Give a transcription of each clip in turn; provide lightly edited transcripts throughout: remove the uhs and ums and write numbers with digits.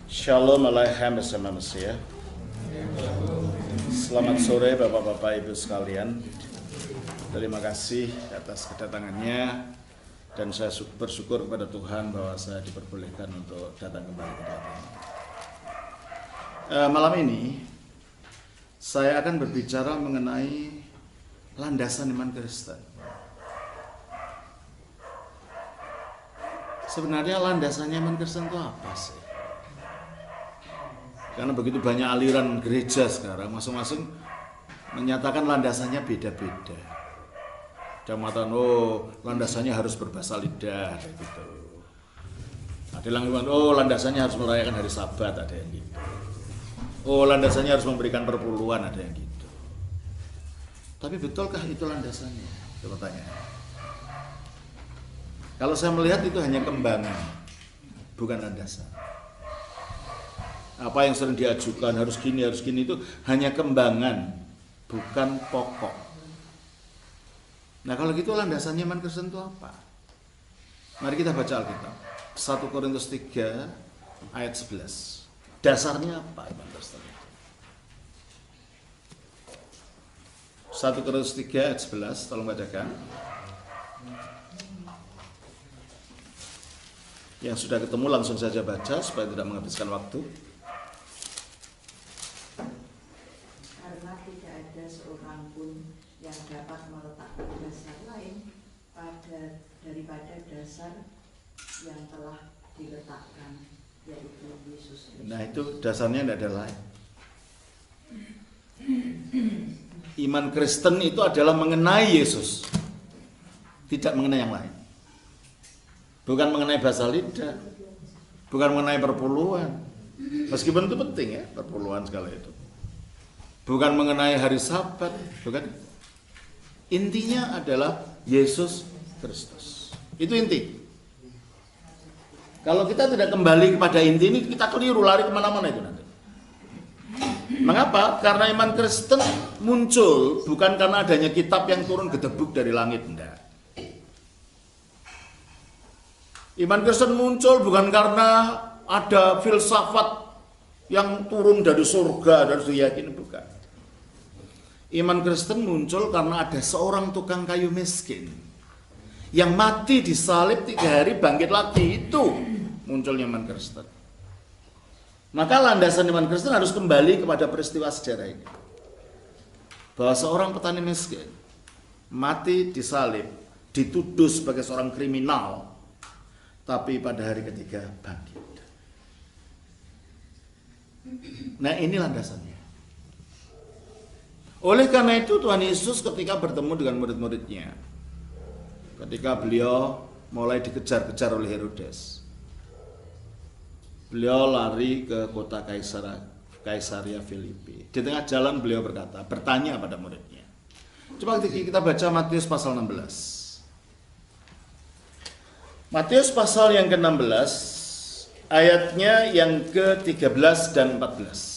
Shalom Aleichem bersama Mesih. Selamat sore Bapak-Bapak Ibu sekalian. Terima kasih atas kedatangannya. Dan saya bersyukur kepada Tuhan bahwa saya diperbolehkan untuk datang kembali ke Bapak. Malam ini saya akan berbicara mengenai landasan iman Kristen. Sebenarnya landasannya iman Kristen itu apa sih? Karena begitu banyak aliran gereja sekarang, masing-masing menyatakan landasannya beda-beda. Ada yang mengatakan, landasannya harus berbahasa lidah, kayak gitu. Ada yang bilang, landasannya harus merayakan hari Sabat, ada yang gitu. Landasannya harus memberikan perpuluhan, ada yang gitu. Tapi betulkah itu landasannya? Itu pertanyaan. Kalau saya melihat itu hanya kembangan, bukan landasan. Apa yang sering diajukan harus gini itu hanya kembangan, bukan pokok. Nah kalau gitu landasannya iman Kristen itu apa? Mari kita baca Alkitab. 1 Korintus 3 ayat 11. Dasarnya apa iman Kristen itu? 1 Korintus 3 ayat 11, tolong bacakan. Yang sudah ketemu langsung saja baca supaya tidak menghabiskan waktu. Seorang pun yang dapat meletakkan dasar lain daripada dasar yang telah diletakkan, yaitu Yesus Kristus. Nah itu dasarnya tidak ada lain. Iman Kristen itu adalah mengenai Yesus, tidak mengenai yang lain. Bukan mengenai bahasa lidah, bukan mengenai perpuluhan. Meskipun itu penting ya, perpuluhan segala itu. Bukan mengenai hari Sabat, bukan. Intinya adalah Yesus Kristus. Itu inti. Kalau kita tidak kembali kepada inti ini, kita keliru, lari kemana-mana itu nanti. Mengapa? Karena iman Kristen muncul bukan karena adanya kitab yang turun gedebuk dari langit, enggak. Iman Kristen muncul bukan karena ada filsafat yang turun dari surga, dari yakin, bukan. Iman Kristen muncul karena ada seorang tukang kayu miskin yang mati disalib 3 hari bangkit lagi. Itu munculnya iman Kristen. Maka landasan iman Kristen harus kembali kepada peristiwa sejarah ini, bahwa seorang petani miskin mati disalib, dituduh sebagai seorang kriminal, tapi pada hari ketiga bangkit. Nah ini landasannya. Oleh karena itu Tuhan Yesus ketika bertemu dengan murid-muridnya, ketika beliau mulai dikejar-kejar oleh Herodes, beliau lari ke kota Kaisaria Filipi. Di tengah jalan beliau bertanya pada muridnya. Coba kita baca Matius pasal 16. Matius pasal yang ke-16, ayatnya yang ke-13 dan 14.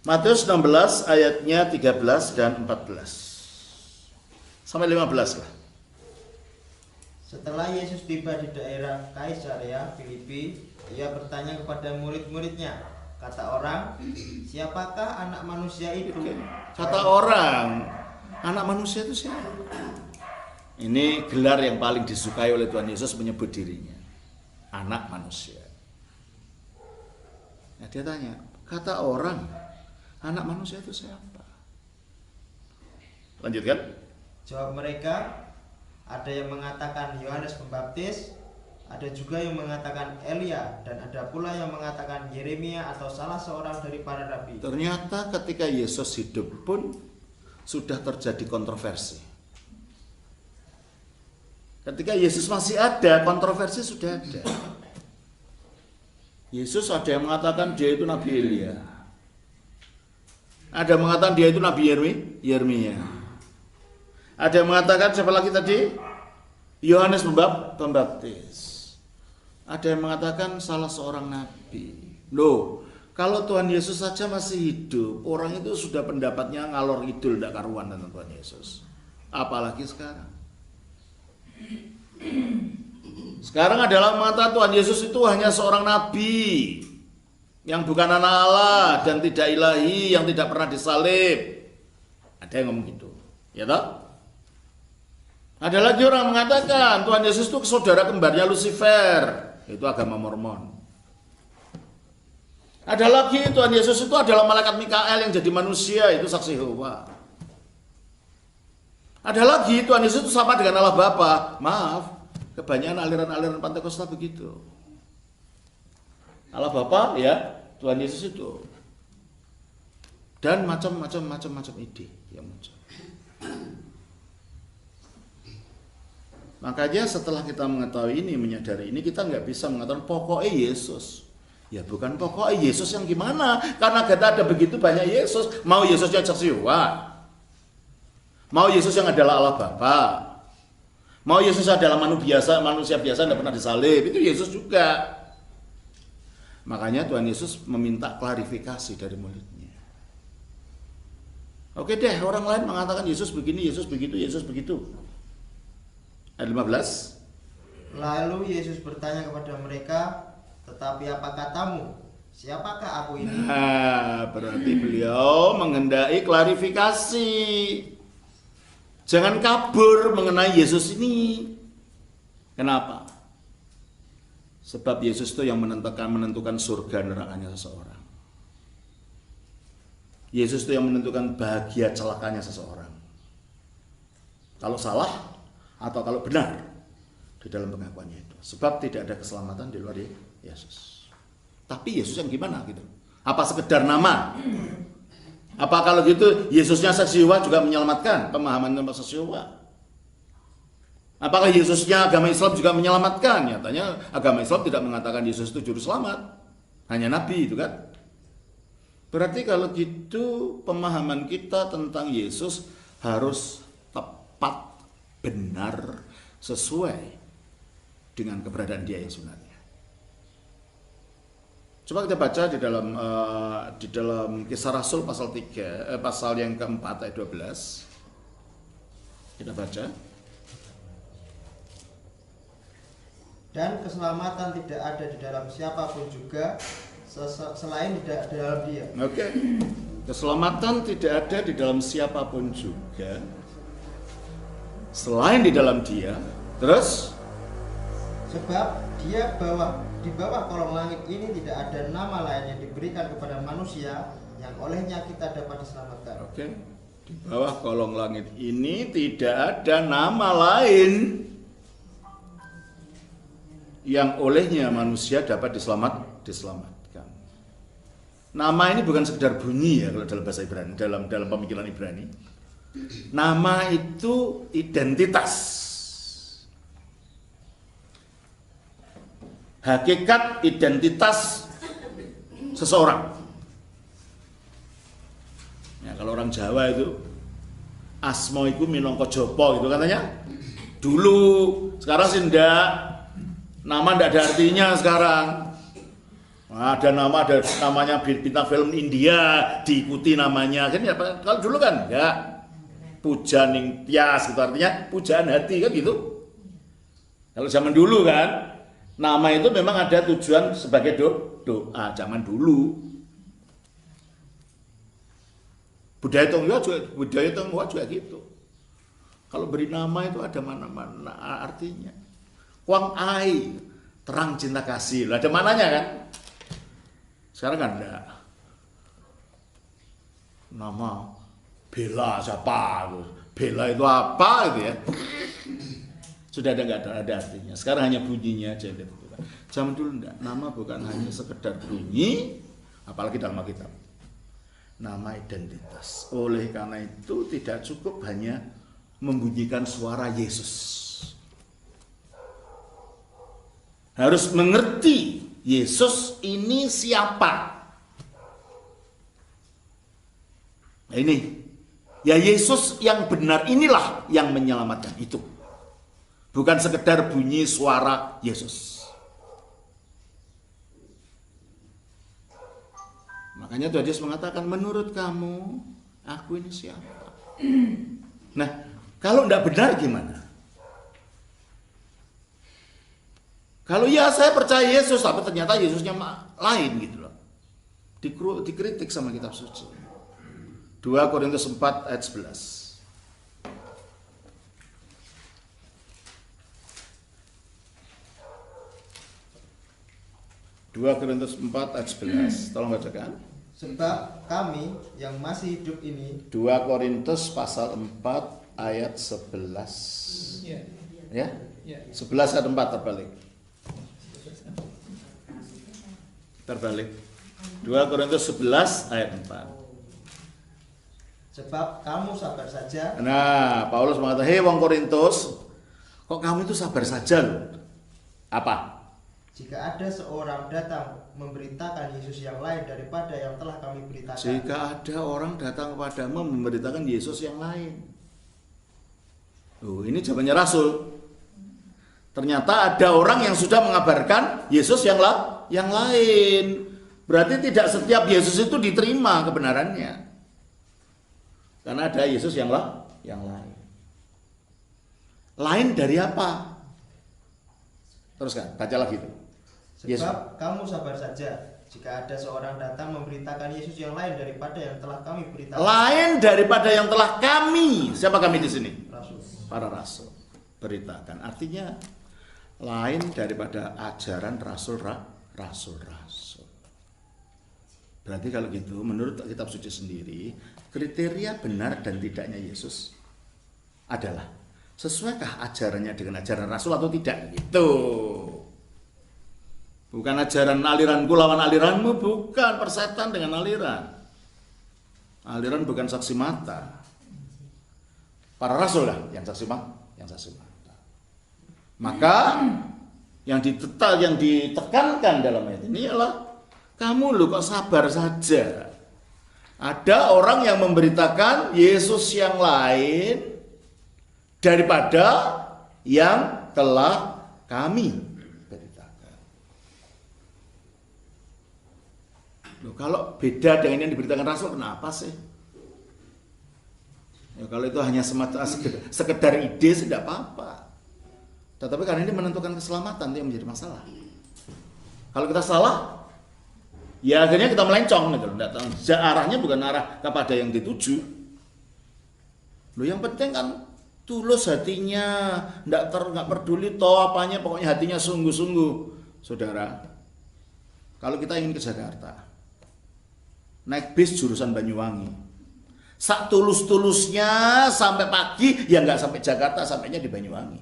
Matius 16 ayatnya 13 dan 14 sampai 15 lah. Setelah Yesus tiba di daerah Kaisaria Filipi, ia bertanya kepada murid-muridnya, kata orang, siapakah anak manusia itu? Kata orang, anak manusia itu siapa? Ini gelar yang paling disukai oleh Tuhan Yesus, menyebut dirinya anak manusia. Nah, dia tanya, kata orang, anak manusia itu siapa? Lanjutkan. Jawab mereka, ada yang mengatakan Yohanes Pembaptis, ada juga yang mengatakan Elia, dan ada pula yang mengatakan Yeremia atau salah seorang dari para rabi. Ternyata ketika Yesus hidup pun sudah terjadi kontroversi. Ketika Yesus masih ada, kontroversi sudah ada. Yesus ada yang mengatakan dia itu Nabi Elia. Ada yang mengatakan dia itu Nabi Yeremia. Ada yang mengatakan siapa lagi tadi? Yohanes Pembaptis. Ada yang mengatakan salah seorang nabi. Loh, kalau Tuhan Yesus saja masih hidup, orang itu sudah pendapatnya ngalor idul, tidak karuan dengan Tuhan Yesus. Apalagi sekarang. Sekarang adalah mengatakan Tuhan Yesus itu hanya seorang nabi yang bukan anak Allah dan tidak ilahi, yang tidak pernah disalib. Ada yang ngomong gitu, ya toh? Ada lagi orang mengatakan Tuhan Yesus itu saudara kembarnya Lucifer, itu agama Mormon. Ada lagi Tuhan Yesus itu adalah malaikat Mikael yang jadi manusia, itu saksi Yehova. Ada lagi Tuhan Yesus itu sama dengan Allah Bapa. Maaf, kebanyakan aliran-aliran Pentakosta begitu. Allah Bapa ya, Tuhan Yesus itu. Dan macam-macam ide yang muncul. Makanya setelah kita mengetahui ini, menyadari ini, kita nggak bisa mengatakan pokoknya Yesus. Ya bukan pokoknya Yesus yang gimana, karena kita ada begitu banyak Yesus. Mau Yesus yang saksi Yehova, mau Yesus yang adalah Allah Bapa, mau Yesus adalah manusia biasa tidak pernah disalib, itu Yesus juga. Makanya Tuhan Yesus meminta klarifikasi dari mulutnya. Oke deh, orang lain mengatakan Yesus begini, Yesus begitu, Yesus begitu. Ayat 15. Lalu Yesus bertanya kepada mereka, tetapi apa katamu? Siapakah aku ini? Nah, berarti beliau menghendaki klarifikasi. Jangan kabur mengenai Yesus ini. Kenapa? Sebab Yesus itu yang menentukan surga nerakanya seseorang. Yesus itu yang menentukan bahagia celakanya seseorang. Kalau salah atau kalau benar di dalam pengakuannya itu. Sebab tidak ada keselamatan di luar Yesus. Tapi Yesus yang gimana gitu? Apa sekedar nama? Apa kalau gitu Yesusnya saksi Yehova juga menyelamatkan? Pemahaman tentang saksi Yehova. Apakah Yesusnya agama Islam juga menyelamatkan? Nyatanya agama Islam tidak mengatakan Yesus itu juru selamat. Hanya nabi itu kan. Berarti kalau gitu pemahaman kita tentang Yesus harus tepat, benar, sesuai dengan keberadaan dia yang sebenarnya. Coba kita baca di dalam Kisah Rasul pasal 3, pasal yang keempat ayat 12. Kita baca. Dan keselamatan tidak ada di dalam siapapun juga selain di dalam dia. Oke. Keselamatan tidak ada di dalam siapapun juga selain di dalam dia. Terus sebab dia di bawah kolong langit ini tidak ada nama lain yang diberikan kepada manusia yang olehnya kita dapat diselamatkan. Oke. Di bawah kolong langit ini tidak ada nama lain yang olehnya manusia dapat diselamatkan. Nama ini bukan sekedar bunyi ya kalau dalam bahasa Ibrani, dalam pemikiran Ibrani. Nama itu identitas. Hakikat identitas seseorang. Ya, kalau orang Jawa itu asma iku minangka japa gitu katanya. Dulu, sekarang sih ndak. Nama ndak ada artinya sekarang. Ada namanya bintang film India diikuti namanya kan ya, kalau dulu kan enggak. Puja ning tias gitu artinya pujaan hati kan gitu. Kalau zaman dulu kan nama itu memang ada tujuan sebagai doa zaman dulu. Budaya Tionghoa juga gitu. Kalau beri nama itu ada mana-mana artinya. Kuang ai, terang cinta kasih. Ada mananya kan? Sekarang kan enggak. Nama Bella siapa? Bella itu apa gitu ya? Sudah enggak ada artinya. Sekarang hanya bunyinya aja gitu. Zaman dulu enggak. Nama bukan hanya sekedar bunyi, apalagi dalam Alkitab. Nama identitas. Oleh karena itu tidak cukup hanya membunyikan suara Yesus. Harus mengerti Yesus ini siapa. Nah ini, ya Yesus yang benar inilah yang menyelamatkan itu. Bukan sekedar bunyi suara Yesus. Makanya Tuhan Yesus mengatakan, menurut kamu, aku ini siapa? Nah, kalau tidak benar gimana? Kalau ya saya percaya Yesus, tapi ternyata Yesusnya lain gitu loh. Dikritik sama kitab suci. 2 Korintus 4 ayat 11. 2 Korintus 4 ayat 11. Tolong bacakan. Sebab kami yang masih hidup ini. 2 Korintus pasal 4 ayat 11. Ya? 11 ayat 4 terbalik. Terbalik. 2 Korintus 11 ayat 4. Sebab kamu sabar saja. Nah, Paulus mengatakan, "Hei wong Korintus, kok kamu itu sabar saja loh?" Apa? Jika ada seorang datang memberitakan Yesus yang lain daripada yang telah kami beritakan. Jika ada orang datang kepadamu memberitakan Yesus yang lain. Ini jawabannya Rasul. Ternyata ada orang yang sudah mengabarkan Yesus yang lain. Berarti tidak setiap Yesus itu diterima kebenarannya. Karena ada Yesus yang lain. Lain dari apa? Teruskan, baca lagi itu. Sebab kamu sabar saja jika ada seorang datang memberitakan Yesus yang lain daripada yang telah kami beritakan. Lain daripada yang telah kami. Siapa kami di sini? Rasul. Para rasul beritakan. Artinya lain daripada ajaran rasul-rasul. Berarti kalau gitu menurut kitab suci sendiri, kriteria benar dan tidaknya Yesus adalah sesuaikah ajarannya dengan ajaran rasul atau tidak? Gitu. Bukan ajaran aliranku lawan aliranmu, bukan persetan dengan aliran. Aliran bukan saksi mata. Para rasul lah yang saksi mata. Maka yang ditekankan dalam ayat ini adalah kamu loh kok sabar saja. Ada orang yang memberitakan Yesus yang lain daripada yang telah kami beritakan. Loh, kalau beda dengan yang diberitakan Rasul, kenapa sih? Ya, kalau itu hanya semata sekedar ide, tidak apa-apa. Tetapi karena ini menentukan keselamatan, itu yang menjadi masalah. Kalau kita salah, ya akhirnya kita melencong gitu. Arahnya bukan arah kepada yang dituju. Loh, yang penting kan tulus hatinya, nggak peduli toh apanya, pokoknya hatinya sungguh-sungguh. Saudara, kalau kita ingin ke Jakarta, naik bis jurusan Banyuwangi, sak tulus-tulusnya sampai pagi, ya nggak sampai Jakarta, sampainya di Banyuwangi.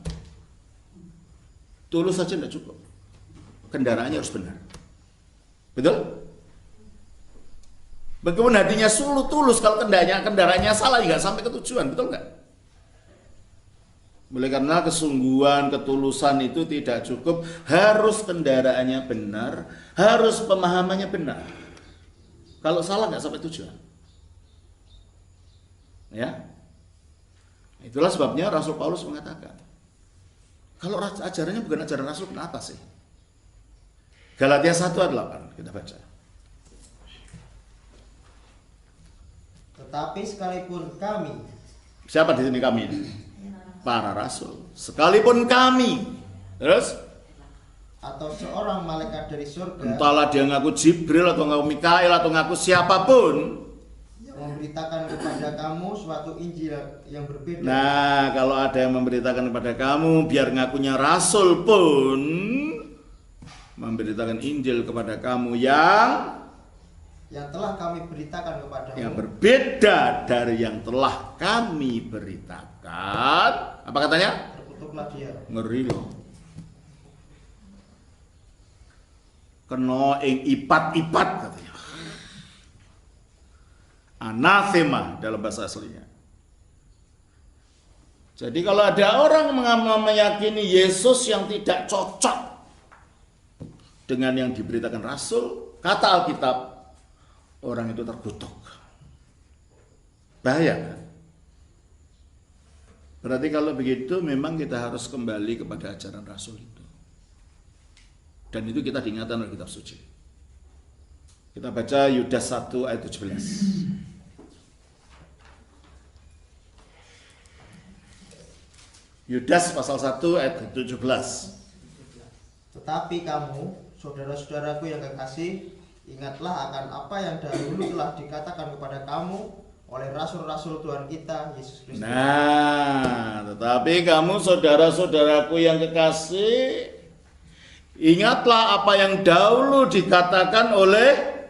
Tulus saja nggak cukup, kendaraannya harus benar. Betul? Bagaimana hatinya suluh tulus, kalau kendaraannya salah, ya nggak sampai ke tujuan, betul nggak? Oleh karena kesungguhan, ketulusan itu tidak cukup, harus kendaraannya benar, harus pemahamannya benar. Kalau salah nggak sampai tujuan. Ya, itulah sebabnya Rasul Paulus mengatakan, kalau ajarannya bukan ajaran Rasul, kenapa sih? Galatia 1 ayat 8 kita baca. Tetapi sekalipun kami. Siapa di sini kami? Para rasul. Sekalipun kami. Terus? Atau seorang malaikat dari surga. Entahlah dia ngaku Jibril atau ngaku Mikail atau ngaku siapapun, memberitakan kepada kamu suatu Injil yang berbeda. Nah, kalau ada yang memberitakan kepada kamu, biar ngakunya rasul pun, memberitakan Injil kepada kamu yang telah kami beritakan kepadamu, yang berbeda dari yang telah kami beritakan. Apa katanya? Terkutuklah dia. Ngeri loh. Kena ing ipat-ipat katanya. Anathema dalam bahasa aslinya. Jadi kalau ada orang meyakini Yesus yang tidak cocok dengan yang diberitakan Rasul, kata Alkitab, orang itu terkutuk. Bahaya kan? Berarti kalau begitu memang kita harus kembali kepada ajaran Rasul itu. Dan itu kita diingatkan oleh kitab suci. Kita baca Yudas 1 ayat 17. Yudas pasal 1 ayat 17. Tetapi kamu, saudara-saudaraku yang kekasih, ingatlah akan apa yang dahulu telah dikatakan kepada kamu oleh rasul-rasul Tuhan kita Yesus Kristus. Nah, tetapi kamu saudara-saudaraku yang kekasih, ingatlah apa yang dahulu dikatakan oleh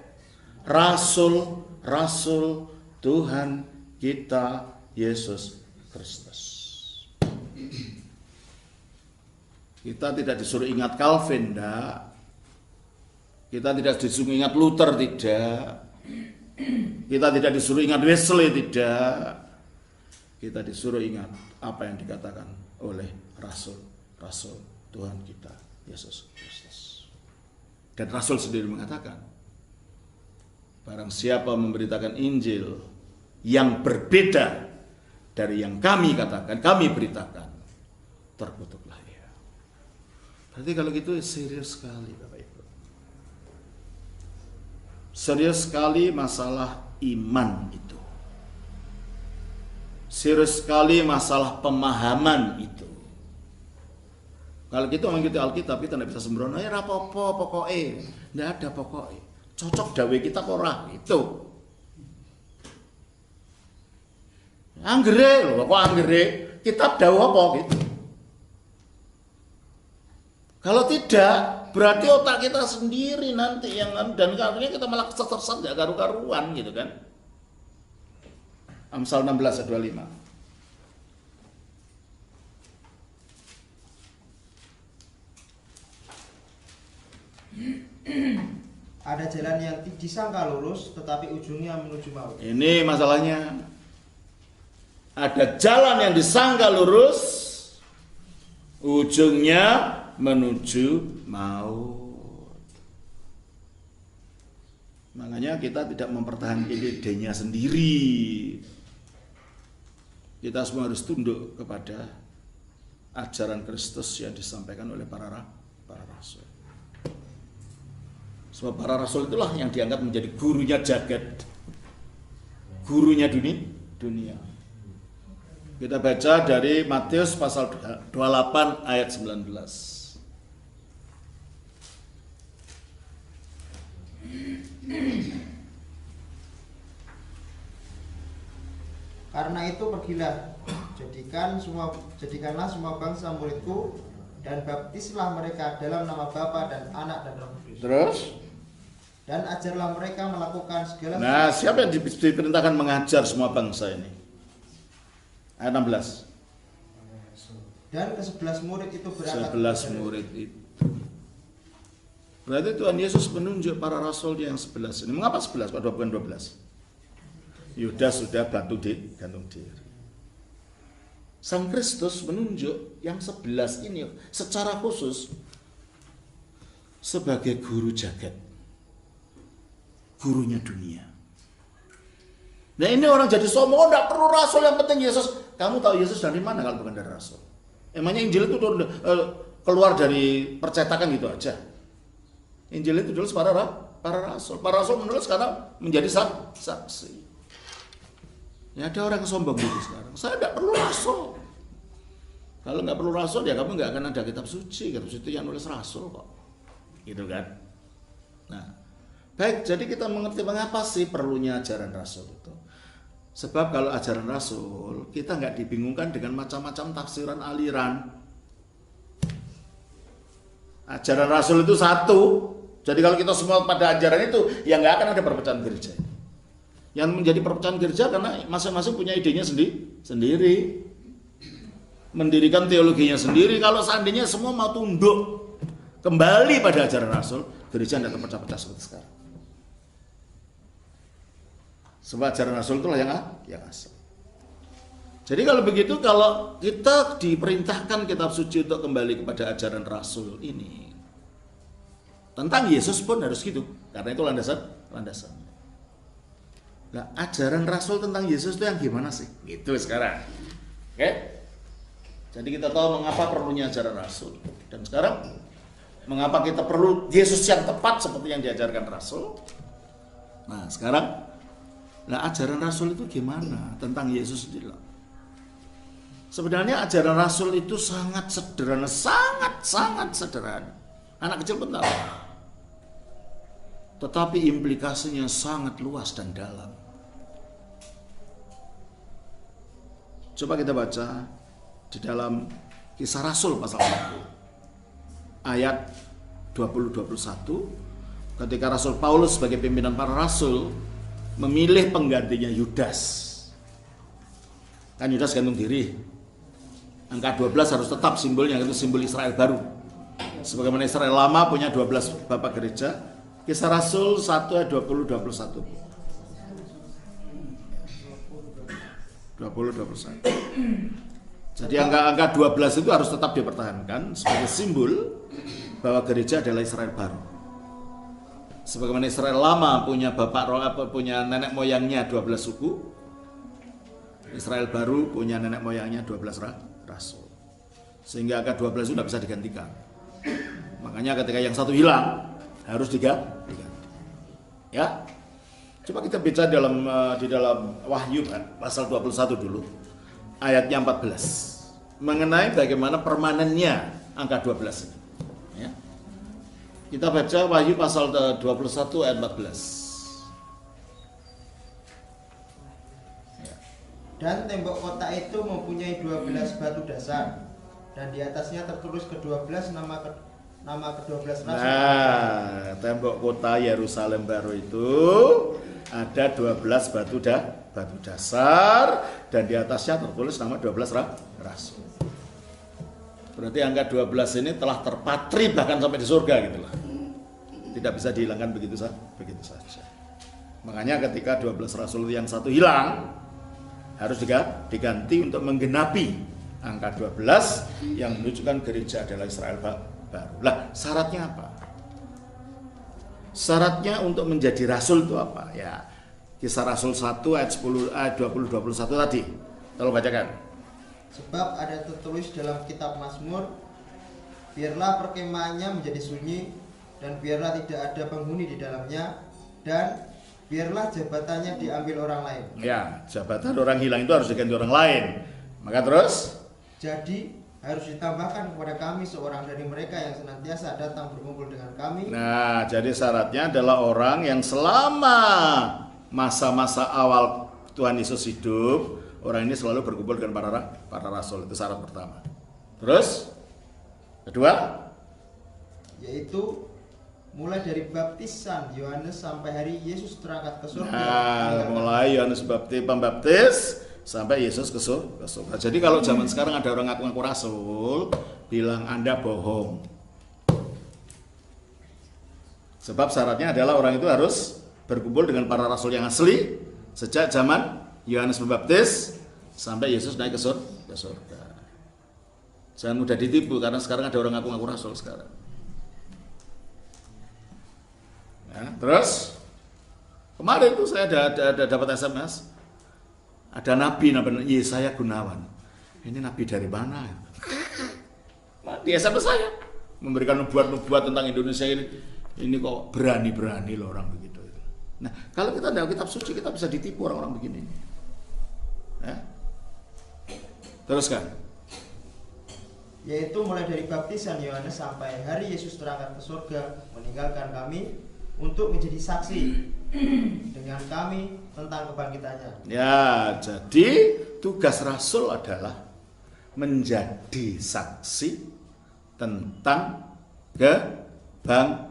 rasul-rasul Tuhan kita Yesus Kristus. Kita tidak disuruh ingat Calvin, enggak. Kita tidak disuruh ingat Luther, tidak. Kita tidak disuruh ingat Wesley, tidak. Kita disuruh ingat apa yang dikatakan oleh rasul-rasul Tuhan kita Yesus Kristus. Dan rasul sendiri mengatakan, barang siapa memberitakan Injil yang berbeda dari yang kami katakan, kami beritakan, terkutuklah ia. Berarti kalau gitu serius sekali Bapak Ibu. Serius sekali masalah iman itu. Serius sekali masalah pemahaman itu. Kalau gitu mengikuti Alkitab kita tidak bisa sembrono, ya rapopo pokoknya, tidak ada pokoknya. Cocok dawe kita ora itu. Anggere loh, kok anggere? Kitab dawe apa gitu? Kalau tidak, berarti otak kita sendiri nanti yang, dan akhirnya kita malah kesesat gak karu-karuan gitu kan. Amsal 16 ayat 25. Ada jalan yang disangka lurus tetapi ujungnya menuju maut. Ini masalahnya. Ada jalan yang disangka lurus, ujungnya menuju maut. Makanya kita tidak mempertahankan idenya sendiri. Kita semua harus tunduk kepada ajaran Kristus yang disampaikan oleh para rasul. Sebab para rasul itulah yang dianggap menjadi gurunya jagat, gurunya dunia. Kita baca dari Matius pasal 28 ayat 19. Karena itu pergilah, jadikanlah semua bangsa muridku, dan baptislah mereka dalam nama Bapa dan Anak dan Roh Kudus. Terus? Dan ajarlah mereka melakukan segala. Nah, siapa yang diperintahkan mengajar semua bangsa ini? Ayat 16. Dan ke-11 murid itu berangkat. 11 murid itu. Berarti Tuhan Yesus menunjuk para rasul yang 11 ini. Mengapa 11? Kok bukan 12? Yudas sudah gantung diri. Sang Kristus menunjuk yang 11 ini secara khusus sebagai guru jagat, gurunya dunia. Nah ini orang jadi sombong, tidak perlu rasul, yang penting Yesus. Kamu tahu Yesus dari mana kalau bukan dari rasul? Emangnya Injil itu keluar dari percetakan gitu aja? Injil itu ditulis para rasul. Para rasul menulis karena menjadi saksi. Ya ada orang sombong gitu sekarang. Saya tidak perlu rasul. Kalau nggak perlu rasul ya kamu nggak akan ada kitab suci. Kitab suci yang nulis rasul kok. Gitu kan? Nah, baik. Jadi kita mengerti mengapa sih perlunya ajaran rasul itu. Sebab kalau ajaran rasul kita nggak dibingungkan dengan macam-macam tafsiran aliran. Ajaran rasul itu satu. Jadi kalau kita semua pada ajaran itu, ya nggak akan ada perpecahan gereja. Yang menjadi perpecahan gereja karena masing-masing punya idenya sendiri, mendirikan teologinya sendiri. Kalau seandainya semua mau tunduk kembali pada ajaran rasul, gereja tidak terpecah-pecah seperti sekarang. Sebab ajaran rasul itulah yang asal. Jadi kalau begitu, kalau kita diperintahkan kitab suci untuk kembali kepada ajaran rasul ini, tentang Yesus pun harus gitu, karena itu landasan. Nah, ajaran rasul tentang Yesus itu yang gimana sih? Gitu sekarang. Oke? Jadi kita tahu mengapa perlunya ajaran rasul. Dan sekarang mengapa kita perlu Yesus yang tepat seperti yang diajarkan rasul. Nah, sekarang ajaran rasul itu gimana tentang Yesus sendiri? Sebenarnya ajaran rasul itu sangat sederhana, sangat sederhana. Anak kecil pun tahu. Tetapi implikasinya sangat luas dan dalam. Coba kita baca di dalam Kisah Rasul pasal 1 ayat 20-21, ketika Rasul Paulus sebagai pimpinan para rasul memilih penggantinya Yudas. Kan Yudas gantung diri. Angka 12 harus tetap simbolnya, itu simbol Israel baru. Sebagaimana Israel lama punya 12 bapak gereja. Kisah Rasul 1 ayat 20-21. 20-21. Jadi angka 12 itu harus tetap dipertahankan sebagai simbol bahwa gereja adalah Israel baru. Sebagaimana Israel lama punya punya nenek moyangnya 12 suku, Israel baru punya nenek moyangnya 12 rasul. Sehingga angka 12 itu tidak bisa digantikan. Makanya ketika yang satu hilang harus diganti. Ya. Coba kita baca di dalam Wahyu pasal 21 dulu. Ayatnya 14. Mengenai bagaimana permanennya angka 12 ini. Ya. Kita baca Wahyu pasal 21 ayat 14. Dan tembok kota itu mempunyai 12 batu dasar, dan di atasnya tertulis ke-12 nama ke-12 rasul. Nah, tembok kota Yerusalem baru itu ada 12 batu dasar, dan di atasnya tertulis nama 12 rasul. Berarti angka 12 ini telah terpatri bahkan sampai di surga gitu lah. Tidak bisa dihilangkan begitu saja. Makanya ketika 12 rasul yang satu hilang, harus diganti untuk menggenapi angka 12 yang menunjukkan gereja adalah Israel baru. Lah, syaratnya apa? Syaratnya untuk menjadi rasul itu apa? Ya, Kisah Rasul 1 ayat 10 ayat 20-21 tadi. Tolong bacakan. Sebab ada tertulis dalam kitab Mazmur, biarlah perkemahannya menjadi sunyi, dan biarlah tidak ada penghuni di dalamnya, dan biarlah jabatannya diambil orang lain. Ya, jabatan orang hilang itu harus diganti orang lain. Maka terus? Jadi harus ditambahkan kepada kami seorang dari mereka yang senantiasa datang berkumpul dengan kami. Nah, jadi syaratnya adalah orang yang selama masa-masa awal Tuhan Yesus hidup, orang ini selalu berkumpul dengan para rasul. Itu syarat pertama. Terus? Kedua? Yaitu mulai dari baptisan Yohanes sampai hari Yesus terangkat ke surga. Nah, mulai Yohanes pembaptis sampai Yesus ke surga. Jadi kalau zaman sekarang ada orang ngaku-ngaku rasul, bilang Anda bohong. Sebab syaratnya adalah orang itu harus berkumpul dengan para rasul yang asli sejak zaman Yohanes Pembaptis sampai Yesus naik ke surga. Jangan mudah ditipu karena sekarang ada orang ngaku-ngaku rasul sekarang. Ya, terus kemarin tuh saya ada dapat SMS, ada nabi Yesaya Gunawan. Ini nabi dari mana? Nah, di SMS saya memberikan nubuat-nubuat tentang Indonesia ini. Ini kok berani-berani loh orang begitu. Nah, kalau kita dalam kitab suci kita bisa ditipu orang-orang begini. Ya? Teruskan. Yaitu mulai dari baptisan Yohanes sampai hari Yesus terangkat ke surga, meninggalkan kami untuk menjadi saksi dengan kami tentang kebangkitannya. Ya, jadi tugas rasul adalah menjadi saksi tentang kebangkitan.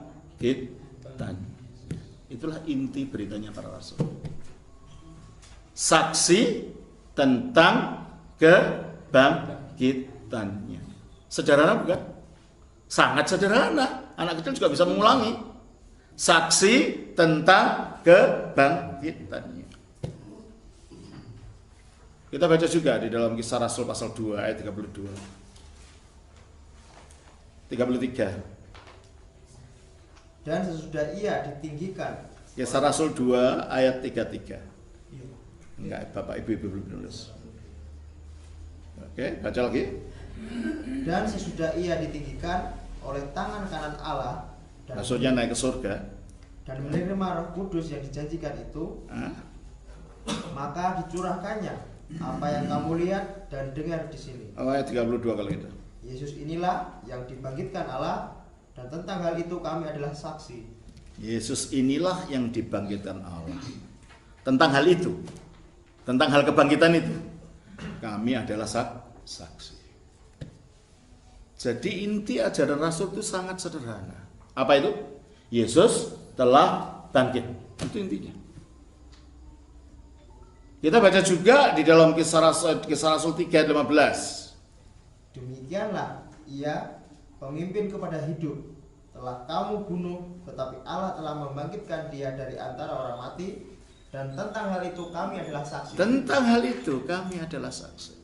Itulah inti beritanya para rasul. Saksi tentang kebangkitannya. Sederhana bukan? Sangat sederhana. Anak kecil juga bisa mengulangi. Saksi tentang kebangkitannya. Kita baca juga di dalam Kisah Rasul pasal 2 ayat 32. 33. Dan sesudah ia ditinggikan. Kisah Rasul 2 ayat 33. Enggak, Bapak Ibu belum nulis. Oke, baca lagi. Dan sesudah ia ditinggikan oleh tangan kanan Allah, maksudnya naik ke surga, dan menerima Roh Kudus yang dijanjikan itu, maka dicurahkannya apa yang kamu lihat dan dengar di sini. Ayat 32 kalau itu. Yesus inilah yang dibangkitkan Allah dan tentang hal itu kami adalah saksi. Yesus inilah yang dibangkitkan Allah. Tentang hal itu, tentang hal kebangkitan itu, kami adalah saksi. Jadi inti ajaran Rasul itu sangat sederhana. Apa itu? Yesus telah bangkit. Itu intinya. Kita baca juga di dalam Kisah Rasul 3:15. Demikianlah ia, pemimpin kepada hidup, telah kamu bunuh, tetapi Allah telah membangkitkan dia dari antara orang mati, dan tentang hal itu kami adalah saksi. Tentang hal itu kami adalah saksi.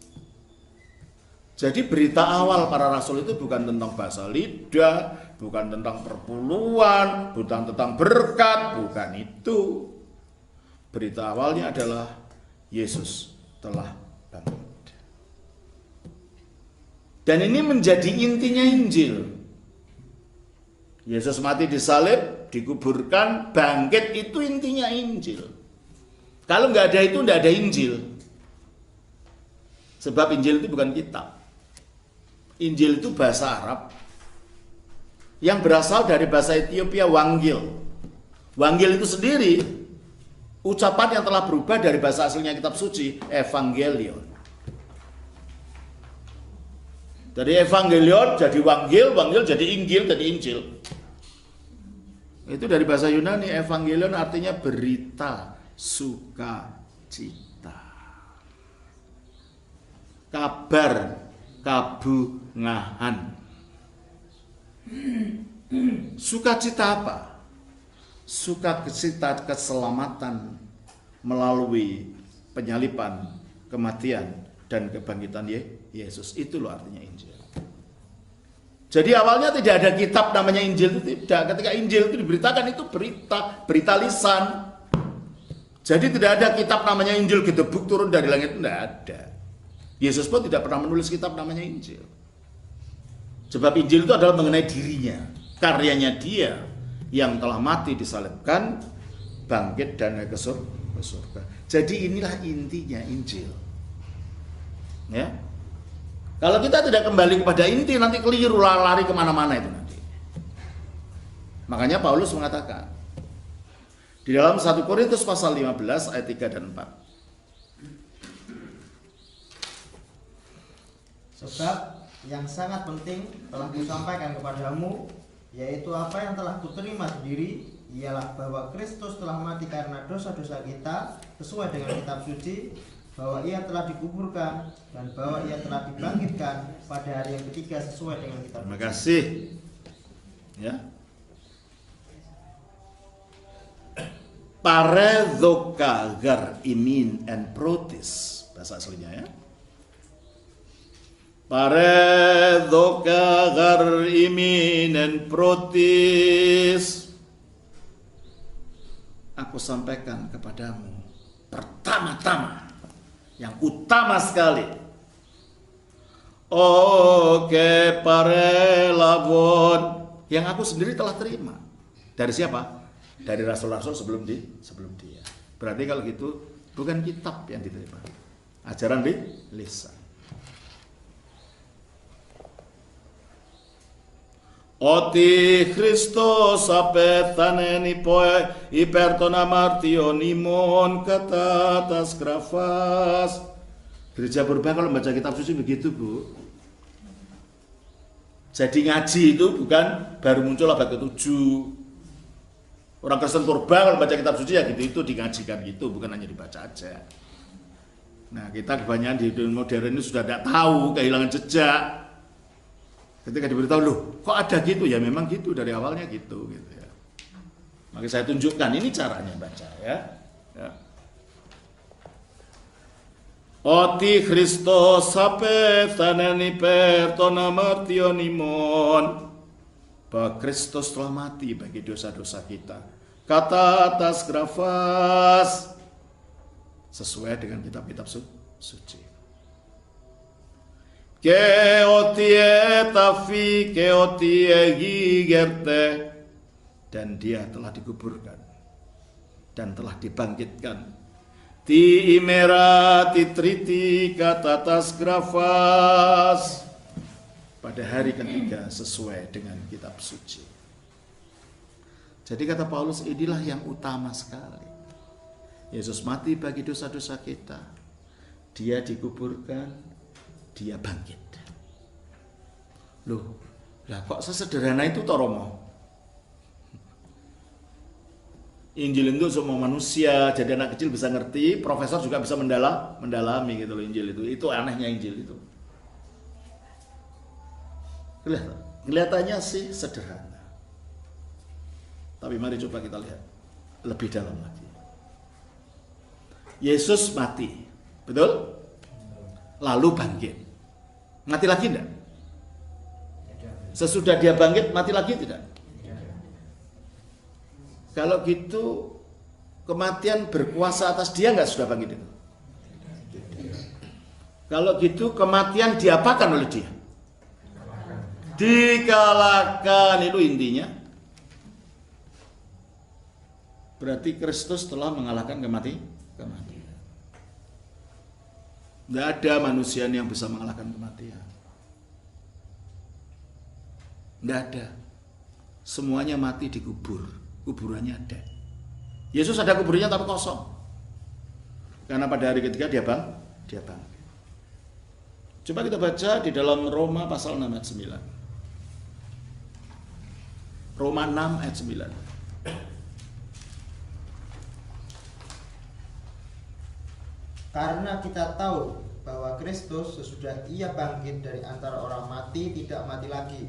Jadi berita awal para rasul itu bukan tentang bahasa lidah, bukan tentang perpuluhan, bukan tentang berkat, bukan itu. Berita awalnya adalah Yesus telah bangkit. Dan ini menjadi intinya Injil. Yesus mati disalib, dikuburkan, bangkit, itu intinya Injil. Kalau nggak ada itu, nggak ada Injil. Sebab Injil itu bukan kitab. Injil itu bahasa Arab yang berasal dari bahasa Ethiopia Wangil. Wangil itu sendiri ucapan yang telah berubah dari bahasa aslinya kitab suci, Evangelion. Dari Evangelion jadi Wangil, Wangil jadi Injil, jadi Injil. Itu dari bahasa Yunani. Evangelion artinya berita sukacita, kabar kabungahan. Sukacita apa? Sukacita keselamatan melalui penyaliban, kematian, dan kebangkitan Yesus. Itu loh artinya Injil. Jadi awalnya tidak ada kitab namanya Injil, itu tidak. Ketika Injil itu diberitakan, itu berita lisan. Jadi tidak ada kitab namanya Injil gedebuk turun dari langit, tidak ada. Yesus pun tidak pernah menulis kitab namanya Injil. Sebab Injil itu adalah mengenai dirinya, karyanya dia yang telah mati disalibkan, bangkit dan naik ke surga. Jadi inilah intinya Injil. Ya. Kalau kita tidak kembali kepada inti, nanti keliru, lari kemana-mana itu nanti. Makanya Paulus mengatakan di dalam 1 Korintus pasal 15 ayat 3 dan 4. Sebab yang sangat penting telah kusampaikan kepadamu, yaitu apa yang telah kuterima sendiri, ialah bahwa Kristus telah mati karena dosa-dosa kita sesuai dengan kitab suci, bahwa ia telah dikuburkan, dan bahwa ia telah dibangkitkan pada hari yang ketiga sesuai dengan kitab suci. Terima kasih. Ya. Paredoka gar imin and protis, bahasa aslinya ya. Paredoka gar imin and protis. Aku sampaikan kepadamu pertama-tama, yang utama sekali. Oke, parelabon, yang aku sendiri telah terima. Dari siapa? Dari rasul-rasul sebelum dia. Berarti kalau gitu bukan kitab yang diterima, ajaran lisan. Ότι Χριστός απέθανεν υπέρ των αμαρτιών ημών κατά τας γραφάς. Gereja Purba kalau baca kitab suci begitu, Bu. Jadi ngaji itu bukan baru muncul abad ke-7. Orang Kristen Purba kalau baca kitab suci ya gitu, itu dingajikan gitu, bukan hanya dibaca aja. Nah, kita kebanyakan di dunia modern ini sudah tidak tahu, kehilangan jejak. Ketika diberitahu, loh kok ada gitu? Ya memang gitu, dari awalnya gitu ya. Maka saya tunjukkan, ini caranya baca ya. Ότι Χριστός απέθανεν υπέρ των αμαρτιών ημών. Bahwa Kristus telah mati bagi dosa-dosa kita. Kata atas grafas. Sesuai dengan kitab-kitab suci. Και ότι έταφη και ότι εγίγερτε, dan dia telah dikuburkan dan telah dibangkitkan di imera ti triti kata tas grafas, pada hari ketiga sesuai dengan kitab suci. Jadi kata Paulus, inilah yang utama sekali. Yesus mati bagi dosa-dosa kita. Dia dikuburkan, dia bangkit. Loh, lah kok sesederhana itu toh Romo? Injil itu semua manusia, jadi anak kecil bisa ngerti, profesor juga bisa mendalami gitu loh Injil itu. Itu anehnya Injil itu. Kelihatannya sih sederhana. Tapi mari coba kita lihat lebih dalam lagi. Yesus mati, betul? Lalu bangkit. Mati lagi enggak? Sesudah dia bangkit, mati lagi tidak? Kalau gitu, kematian berkuasa atas dia enggak sudah bangkit itu? Kalau gitu, kematian diapakan oleh dia? Dikalahkan, itu intinya. Berarti Kristus telah mengalahkan kematian. Tidak ada manusia yang bisa mengalahkan kematian. Tidak ada. Semuanya mati dikubur. Kuburannya ada. Yesus ada kuburnya tapi kosong. Karena pada hari ketiga dia bangkit. Coba kita baca di dalam Roma pasal 6 ayat 9. Roma 6 ayat 9. Karena kita tahu bahwa Kristus sesudah ia bangkit dari antara orang mati tidak mati lagi,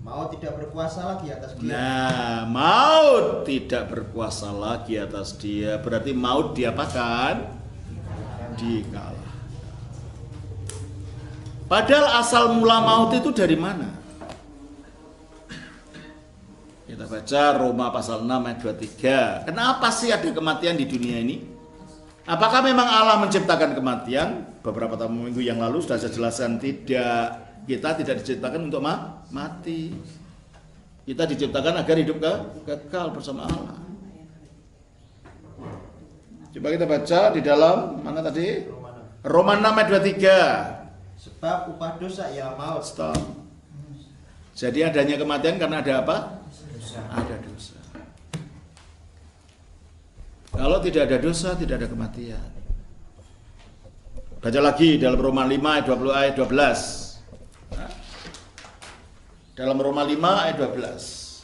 maut tidak berkuasa lagi atas dia. Nah, maut tidak berkuasa lagi atas dia, berarti maut diapakan? Dikalah. Padahal asal mula maut itu dari mana? Kita baca Roma pasal 6 ayat 23. Kenapa sih ada kematian di dunia ini? Apakah memang Allah menciptakan kematian? Beberapa minggu yang lalu sudah saya jelaskan, tidak. Kita tidak diciptakan untuk mati. Kita diciptakan agar hidup kekal bersama Allah. Coba kita baca di dalam mana tadi? Roma 6 ayat 23. Sebab upah dosa ialah maut. Stop. Jadi adanya kematian karena ada apa? Ada dosa. Kalau tidak ada dosa, tidak ada kematian. Baca lagi dalam Roma 5 ayat 20 ayat 12. Nah, dalam Roma 5 ayat 12.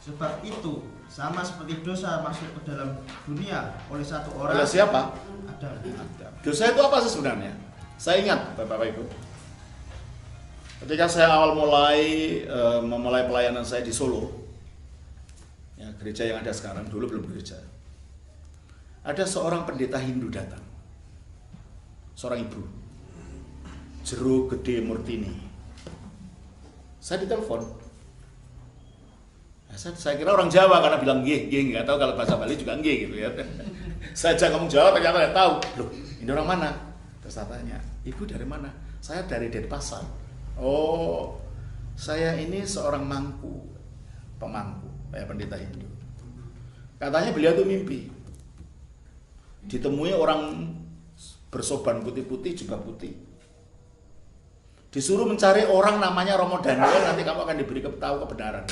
Sebab itu sama seperti dosa masuk ke dalam dunia oleh satu orang. Oleh siapa? Adam. Dosa itu apa sih sebenarnya? Saya ingat Bapak Ibu, ketika saya awal memulai pelayanan saya di Solo, ya, gereja yang ada sekarang, dulu belum gereja. Ada seorang pendeta Hindu datang, seorang ibu, Jero Gede Murtini. Saya ditelepon. Nah, saya kira orang Jawa karena bilang nggih, nggak tahu kalau bahasa Bali juga nggih gitu ya. Saya ajak ngomong Jawa ternyata nggak tahu. Loh, ini orang mana? Terus saya tanya, ibu dari mana? Saya dari Denpasar. Oh, saya ini seorang pemangku, kayak pendeta Hindu. Katanya beliau tuh mimpi, ditemui orang bersoban putih-putih, jubah putih, disuruh mencari orang namanya Romo Daniel, nanti kamu akan diberi tahu kebenaran.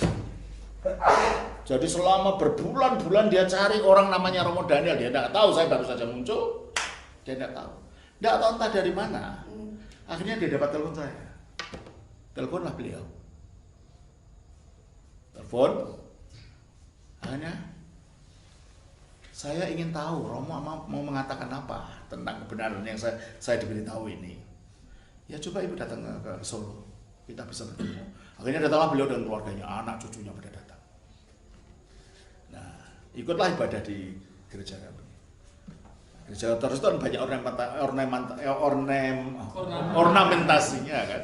Jadi selama berbulan-bulan dia cari orang namanya Romo Daniel, dia tidak tahu, saya baru saja muncul, dia tidak tahu entah dari mana. Akhirnya dia dapat telepon saya. Teleponlah beliau. Akhirnya saya ingin tahu Romo mau mengatakan apa tentang kebenaran yang saya diberitahu ini. Ya coba ibu datang ke Solo, kita bisa bertemu. Akhirnya datanglah beliau dan keluarganya, anak cucunya pada datang. Nah, ikutlah ibadah di gereja kami. Gereja terus itu banyak ornamentasinya kan.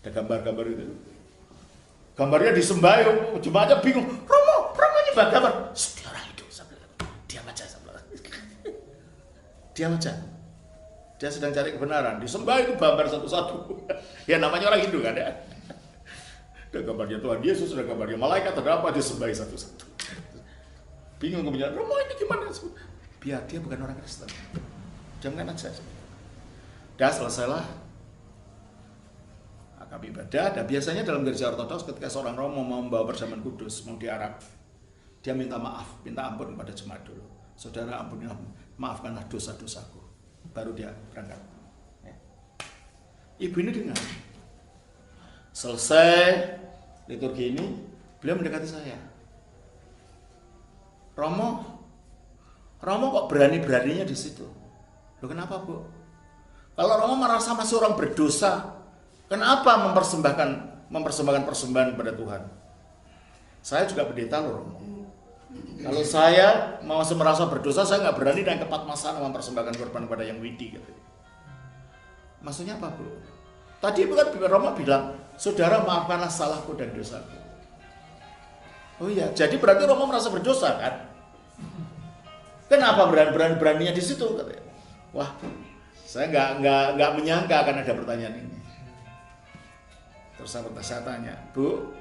Ada gambar-gambar itu. Gambarnya disembah, cuma aja bingung. Romo nyembah gambar. Dia orang hidup, diam aja. Diam aja. Dia sedang cari kebenaran. Disembah itu gambar satu-satu. Ya namanya orang Hindu kan ya. Ada gambarnya Tuhan Yesus, ada gambarnya malaikat, ada apa, disembahi satu-satu. Bingung kemudian, Romo ini gimana? Biar dia bukan orang Kristen. Jangan aja. Dah selesailah kami ibadah. Dan biasanya dalam gereja ortodoks ketika seorang romo mau membawa perjamuan kudus, mau diarak, dia minta maaf, minta ampun kepada jemaat dulu. Saudara ampuni, maafkanlah dosa-dosaku. Baru dia berangkat. Ibu ini dengar. Selesai liturgi ini, beliau mendekati saya. Romo kok berani-beraninya di situ? Loh kenapa, Bu? Kalau Romo merasa masih orang berdosa, kenapa mempersembahkan persembahan kepada Tuhan? Saya juga pendeta loh, Romo. Kalau saya masih merasa berdosa, saya nggak berani dan kepat masalah mempersembahkan korban kepada yang widi. Gitu. Maksudnya apa, Bu? Tadi bukan Romo bilang, saudara maafkanlah salahku dan dosaku. Oh iya, jadi berarti Romo merasa berdosa kan? Kenapa beraninya di situ? Katanya. Wah, saya nggak menyangka akan ada pertanyaan ini. Terus saya tanya, Bu,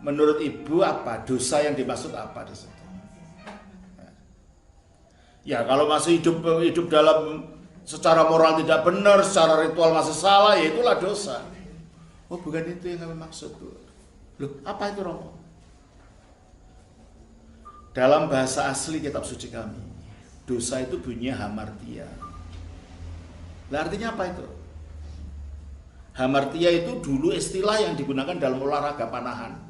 menurut Ibu apa dosa yang dimaksud apa di situ? Ya kalau masih hidup dalam secara moral tidak benar, secara ritual masih salah, ya itulah dosa. Oh bukan itu yang kami maksud, Bu. Loh, apa itu, Romo? Dalam bahasa asli kitab suci kami, dosa itu bunyinya hamartia. Nah, artinya apa itu? Hamartia itu dulu istilah yang digunakan dalam olahraga panahan.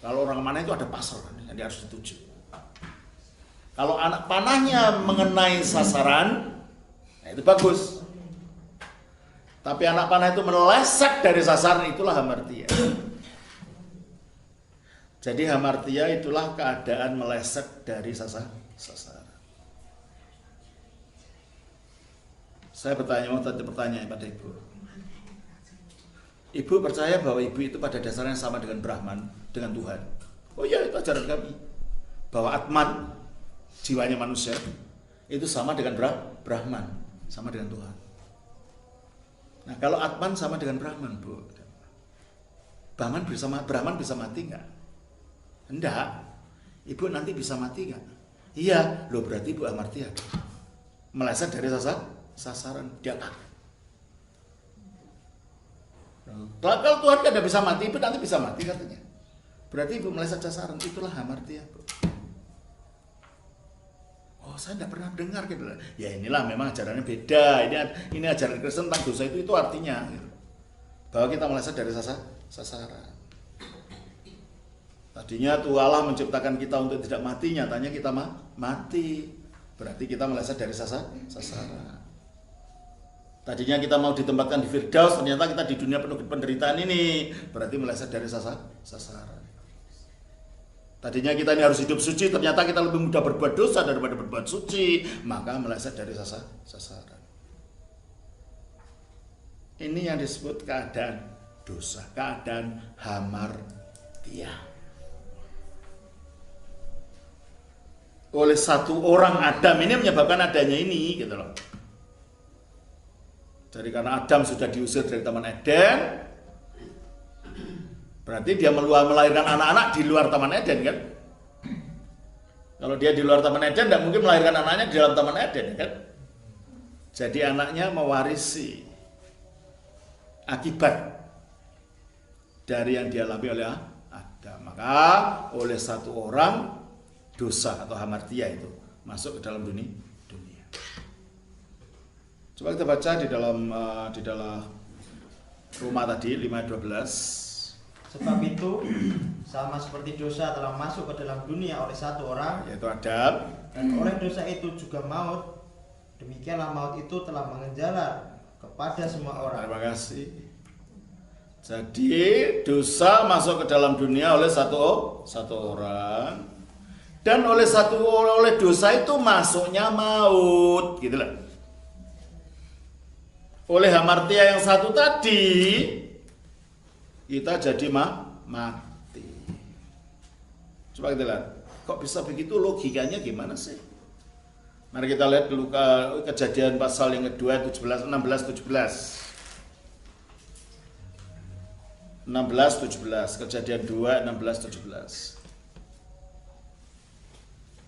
Kalau orang mana itu ada pasar yang dia harus dituju. Kalau anak panahnya mengenai sasaran, nah itu bagus. Tapi anak panah itu meleset dari sasaran, itulah hamartia. Jadi hamartia itulah keadaan meleset dari sasaran. Saya mau tanya pertanyaan pada Ibu. Ibu percaya bahwa Ibu itu pada dasarnya sama dengan Brahman, dengan Tuhan? Oh iya, itu ajaran kami. Bahwa Atman, jiwanya manusia, itu sama dengan Brahman, sama dengan Tuhan. Nah kalau Atman sama dengan Brahman, Bu, Brahman bisa mati nggak? Enggak. Ibu nanti bisa mati nggak? Iya, loh berarti Ibu hamartia. Meleset dari sasaran dia kan. Kalau Tuhan kan tidak bisa mati, Ibu nanti bisa mati katanya. Berarti Ibu meleset sasaran, itulah hamartia, Bu. Oh, saya tidak pernah dengar gitu. Ya inilah memang ajarannya beda. Ini ajaran Kristen tentang dosa itu artinya gitu. Bahwa kita meleset dari sasaran. Tadinya tuh Allah menciptakan kita untuk tidak mati, nyatanya kita mati. Berarti kita meleset dari sasaran. Tadinya kita mau ditempatkan di Firdaus, ternyata kita di dunia penuh penderitaan ini. Berarti meleset dari sasaran. Tadinya kita ini harus hidup suci, ternyata kita lebih mudah berbuat dosa daripada berbuat suci. Maka meleset dari sasaran. Ini yang disebut keadaan dosa, keadaan hamartia. Oleh satu orang Adam ini menyebabkan adanya ini gitu loh. Jadi karena Adam sudah diusir dari Taman Eden, berarti dia melahirkan anak-anak di luar Taman Eden kan? Kalau dia di luar Taman Eden, tidak mungkin melahirkan anaknya di dalam Taman Eden kan? Jadi anaknya mewarisi akibat dari yang dialami oleh Adam. Maka oleh satu orang dosa atau hamartia itu masuk ke dalam dunia. Coba kita baca di dalam Roma tadi 5:12. Sebab itu sama seperti dosa telah masuk ke dalam dunia oleh satu orang, yaitu Adam, dan oleh dosa itu juga maut, demikianlah maut itu telah mengenjalar kepada semua orang. Terima kasih. Jadi dosa masuk ke dalam dunia oleh satu orang, dan oleh dosa itu masuknya maut, gitu lah. Oleh hamartia yang satu tadi kita jadi mati. Coba kita lihat, kok bisa begitu, logikanya gimana sih? Mari kita lihat dulu Kejadian pasal yang kedua 16-17. 16-17, Kejadian 2 16-17.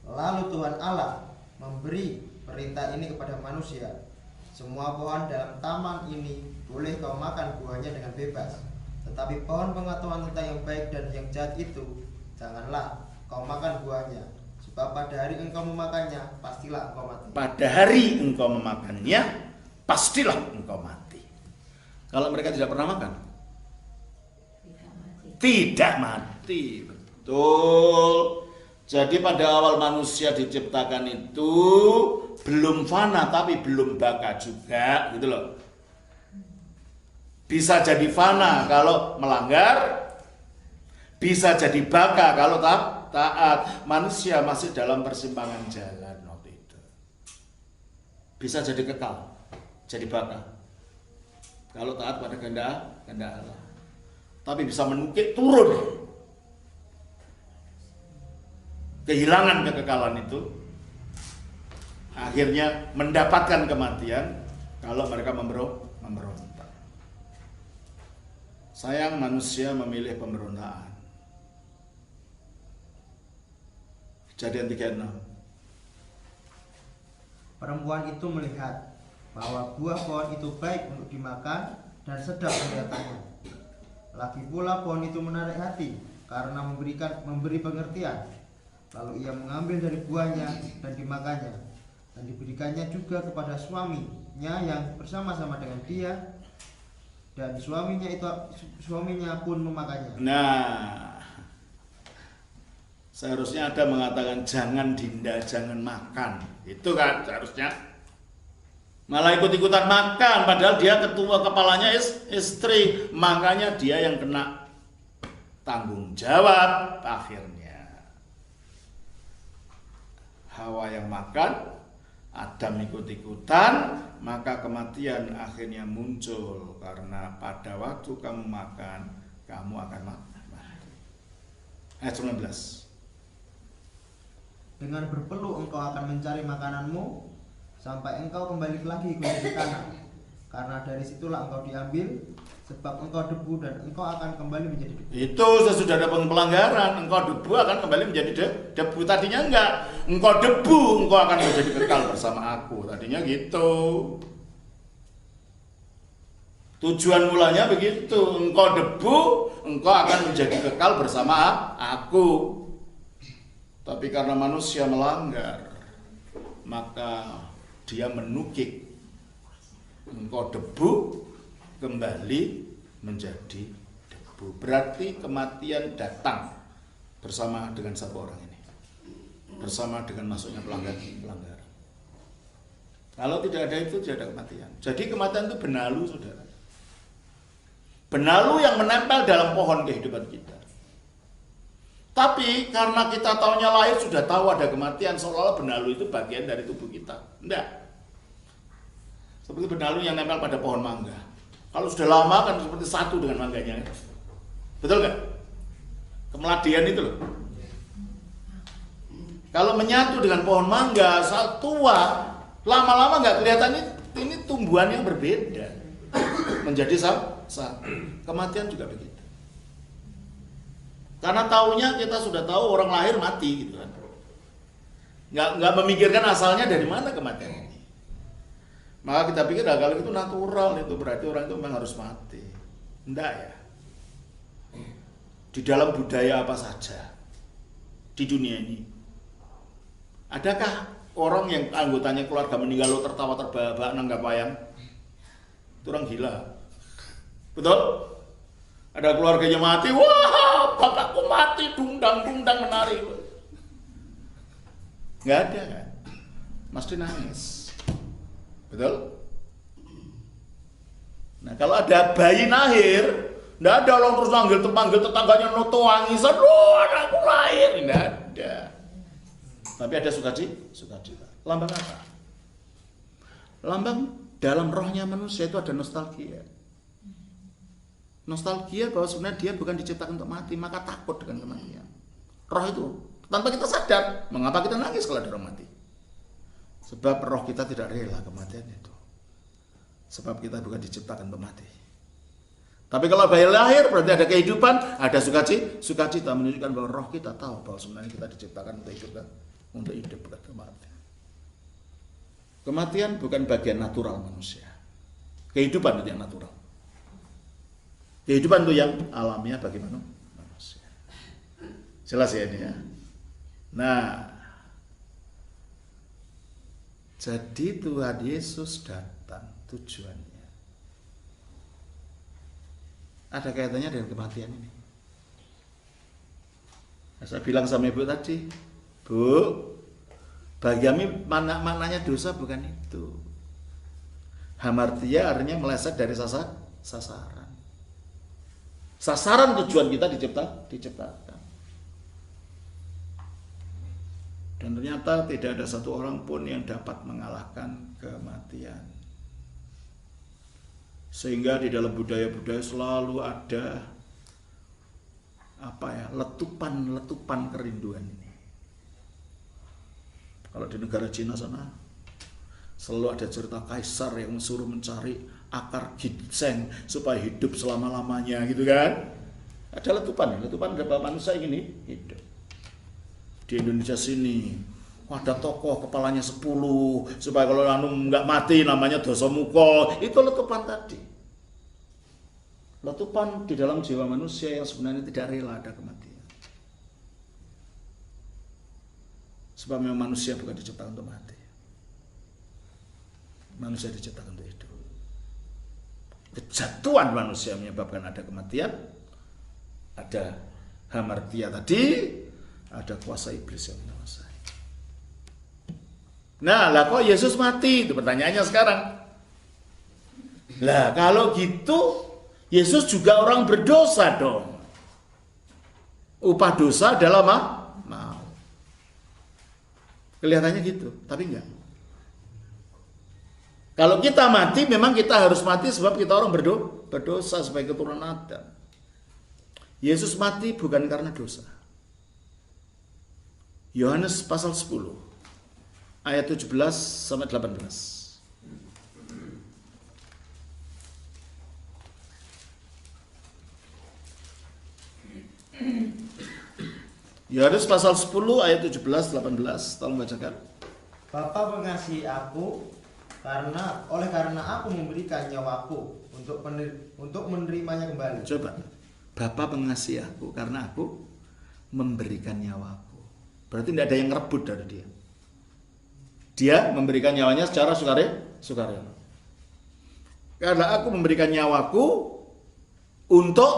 Lalu Tuhan Allah memberi perintah ini kepada manusia. Semua pohon dalam taman ini boleh kau makan buahnya dengan bebas, tetapi pohon pengetahuan tentang yang baik dan yang jahat itu janganlah kau makan buahnya, sebab pada hari engkau memakannya pastilah engkau mati. Pada hari engkau memakannya pastilah engkau mati. Kalau mereka tidak pernah makan, tidak mati. Betul. Jadi pada awal manusia diciptakan itu belum fana tapi belum baka juga, gitu loh. Bisa jadi fana kalau melanggar, bisa jadi baka kalau taat. Manusia masih dalam persimpangan jalan waktu itu. Bisa jadi kekal, jadi baka kalau taat pada kehendak Allah. Tapi bisa menukik turun, kehilangan kekekalan itu, akhirnya mendapatkan kematian kalau mereka memberontak. Sayang manusia memilih pemberontakan. Kejadian 36. Perempuan itu melihat bahwa buah pohon itu baik untuk dimakan dan sedap kelihatannya. Lagi pula pohon itu menarik hati karena memberi pengertian. Lalu ia mengambil dari buahnya dan dimakannya, dan diberikannya juga kepada suaminya yang bersama-sama dengan dia, dan suaminya pun memakannya. Nah, seharusnya ada mengatakan jangan Dinda, jangan makan. Itu kan seharusnya. Malah ikut-ikutan makan, padahal dia ketua kepalanya istri, makanya dia yang kena tanggung jawab akhirnya. Hawa yang makan, Adam ikut-ikutan, maka kematian akhirnya muncul karena pada waktu kamu makan, kamu akan mati. Ayat 19. Dengan berpeluh engkau akan mencari makananmu sampai engkau kembali lagi ke tanah, karena dari situlah engkau diambil, sebab engkau debu dan engkau akan kembali menjadi debu. Itu sesudah ada pelanggaran, engkau debu akan kembali menjadi debu. Tadinya enggak, engkau debu, engkau akan menjadi kekal bersama aku. Tadinya gitu. Tujuan mulanya begitu, engkau debu, engkau akan menjadi kekal bersama aku. Tapi karena manusia melanggar, maka dia menukik, engkau debu kembali menjadi debu. Berarti kematian datang bersama dengan satu orang ini, bersama dengan masuknya pelanggaran. Kalau tidak ada itu tidak ada kematian. Jadi kematian itu benalu, saudara. Benalu yang menempel dalam pohon kehidupan kita. Tapi karena kita tahunya lahir sudah tahu ada kematian, seolah-olah benalu itu bagian dari tubuh kita. Enggak. Seperti benalu yang nempel pada pohon mangga. Kalau sudah lama kan seperti satu dengan mangganya. Betul nggak? Kemeladian itu loh. Kalau menyatu dengan pohon mangga saat tua, lama-lama nggak kelihatan ini tumbuhan yang berbeda. Menjadi satu. Kematian juga begitu. Karena taunya kita sudah tahu orang lahir mati gitu kan. Nggak memikirkan asalnya dari mana kematian ini. Maka kita pikir kalau itu natural, itu berarti orang itu memang harus mati. Enggak ya. Di dalam budaya apa saja di dunia ini, adakah orang yang anggotanya keluarga meninggal lo tertawa terbahak-bahak nanggap wayang? Itu orang gila. Betul? Ada keluarganya mati, wah bapakku mati, dungdang menari. Nggak ada kan? Mesti nangis. Betul? Nah kalau ada bayi lahir, nggak ada orang terus panggil tetangganya noto wangisan, loh anakku lahir, nggak ada. Tapi ada sukacita. Lambang apa? Lambang dalam rohnya manusia itu ada nostalgia. Nostalgia bahwa sebenarnya dia bukan diciptakan untuk mati, maka takut dengan kematian. Roh itu, tanpa kita sadar, mengapa kita nangis kalau ada orang mati? Sebab roh kita tidak rela kematian itu. Sebab kita bukan diciptakan untuk mati. Tapi kalau bayi lahir berarti ada kehidupan, ada sukacita menunjukkan bahwa roh kita tahu bahwa sebenarnya kita diciptakan untuk hidup, bukan untuk mati. Kematian bukan bagian natural manusia. Kehidupan itu yang natural. Kehidupan itu yang alamiah bagi manusia. Jelas ya ini ya. Nah, jadi Tuhan Yesus datang tujuannya ada kaitannya dengan kematian ini. Nah, saya bilang sama ibu tadi, Bu, bagi kami maknanya dosa bukan itu. Hamartia artinya meleset dari sasaran. Sasaran tujuan kita diciptakan. Dan ternyata tidak ada satu orang pun yang dapat mengalahkan kematian. Sehingga di dalam budaya-budaya selalu ada letupan kerinduan ini. Kalau di negara Cina sana selalu ada cerita kaisar yang suruh mencari akar ginseng supaya hidup selama-lamanya gitu kan. Ada letupan berapa manusia ini hidup. Di Indonesia sini ada tokoh kepalanya 10 supaya kalau nggak mati namanya Dasamuka. Itu letupan tadi. Letupan di dalam jiwa manusia yang sebenarnya tidak rela ada kematian. Sebab memang manusia bukan diciptakan untuk mati. Manusia diciptakan untuk hidup. Kejatuhan manusia menyebabkan ada kematian, ada hamartia tadi, ada kuasa iblis yang menguasai. Nah, lah kok Yesus mati? Itu pertanyaannya sekarang. Lah kalau gitu Yesus juga orang berdosa dong. Upah dosa adalah maut. Kelihatannya gitu, tapi enggak. Kalau kita mati, memang kita harus mati sebab kita orang berdosa sebagai keturunan Adam. Yesus mati bukan karena dosa. Yohanes pasal 10 ayat 17 sampai 18. Yohanes pasal 10 ayat 17 18. Tolong bacakan. Bapa mengasihi aku karena aku memberikan nyawaku untuk menerimanya kembali. Coba. Bapa mengasihi aku karena aku memberikan nyawaku. Berarti tidak ada yang ngerebut dari dia. Dia memberikan nyawanya secara sukarela. Karena aku memberikan nyawaku untuk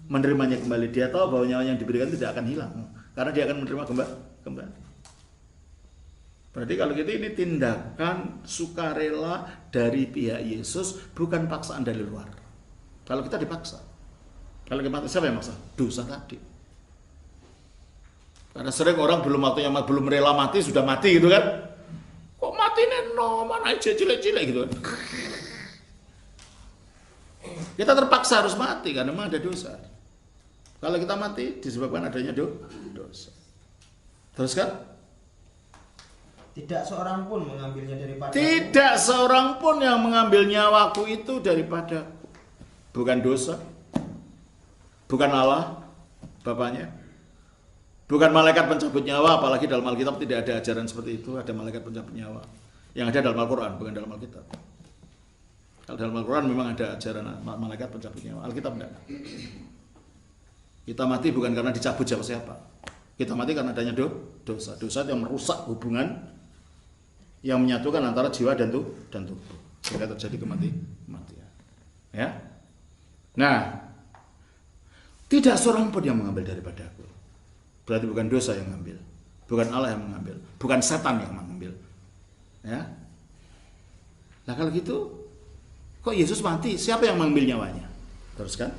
menerimanya kembali. Dia tahu bahwa nyawa yang diberikan tidak akan hilang. Karena dia akan menerima kembali. Berarti kalau gitu ini tindakan sukarela dari pihak Yesus, bukan paksaan dari luar. Kalau kita dipaksa. Kalau kita siapa yang maksa? Dosa tadi. Karena sering orang belum rela mati sudah mati gitu kan. Kok mati neno, mana aja cilik-cilik gitu kan. Kita terpaksa harus mati karena memang ada dosa. Kalau kita mati disebabkan adanya dosa. Terus kan? Tidak seorang pun mengambilnya daripada Tidak seorang pun yang mengambil nyawaku itu daripada. Bukan dosa. Bukan Allah Bapaknya. Bukan malaikat pencabut nyawa, apalagi dalam Alkitab tidak ada ajaran seperti itu, ada malaikat pencabut nyawa. Yang ada dalam Al-Quran, bukan dalam Alkitab. Kalau dalam Al-Quran memang ada ajaran malaikat pencabut nyawa, Alkitab tidak. Kita mati bukan karena dicabut siapa-siapa. Kita mati karena adanya dosa. Dosa yang merusak hubungan yang menyatukan antara jiwa dan tubuh. Sehingga terjadi kematian. Ya. Nah, tidak seorang pun yang mengambil daripada aku. Berarti bukan dosa yang mengambil, bukan Allah yang mengambil, bukan setan yang mengambil. Ya. Nah kalau gitu, kok Yesus mati? Siapa yang mengambil nyawanya? Teruskan.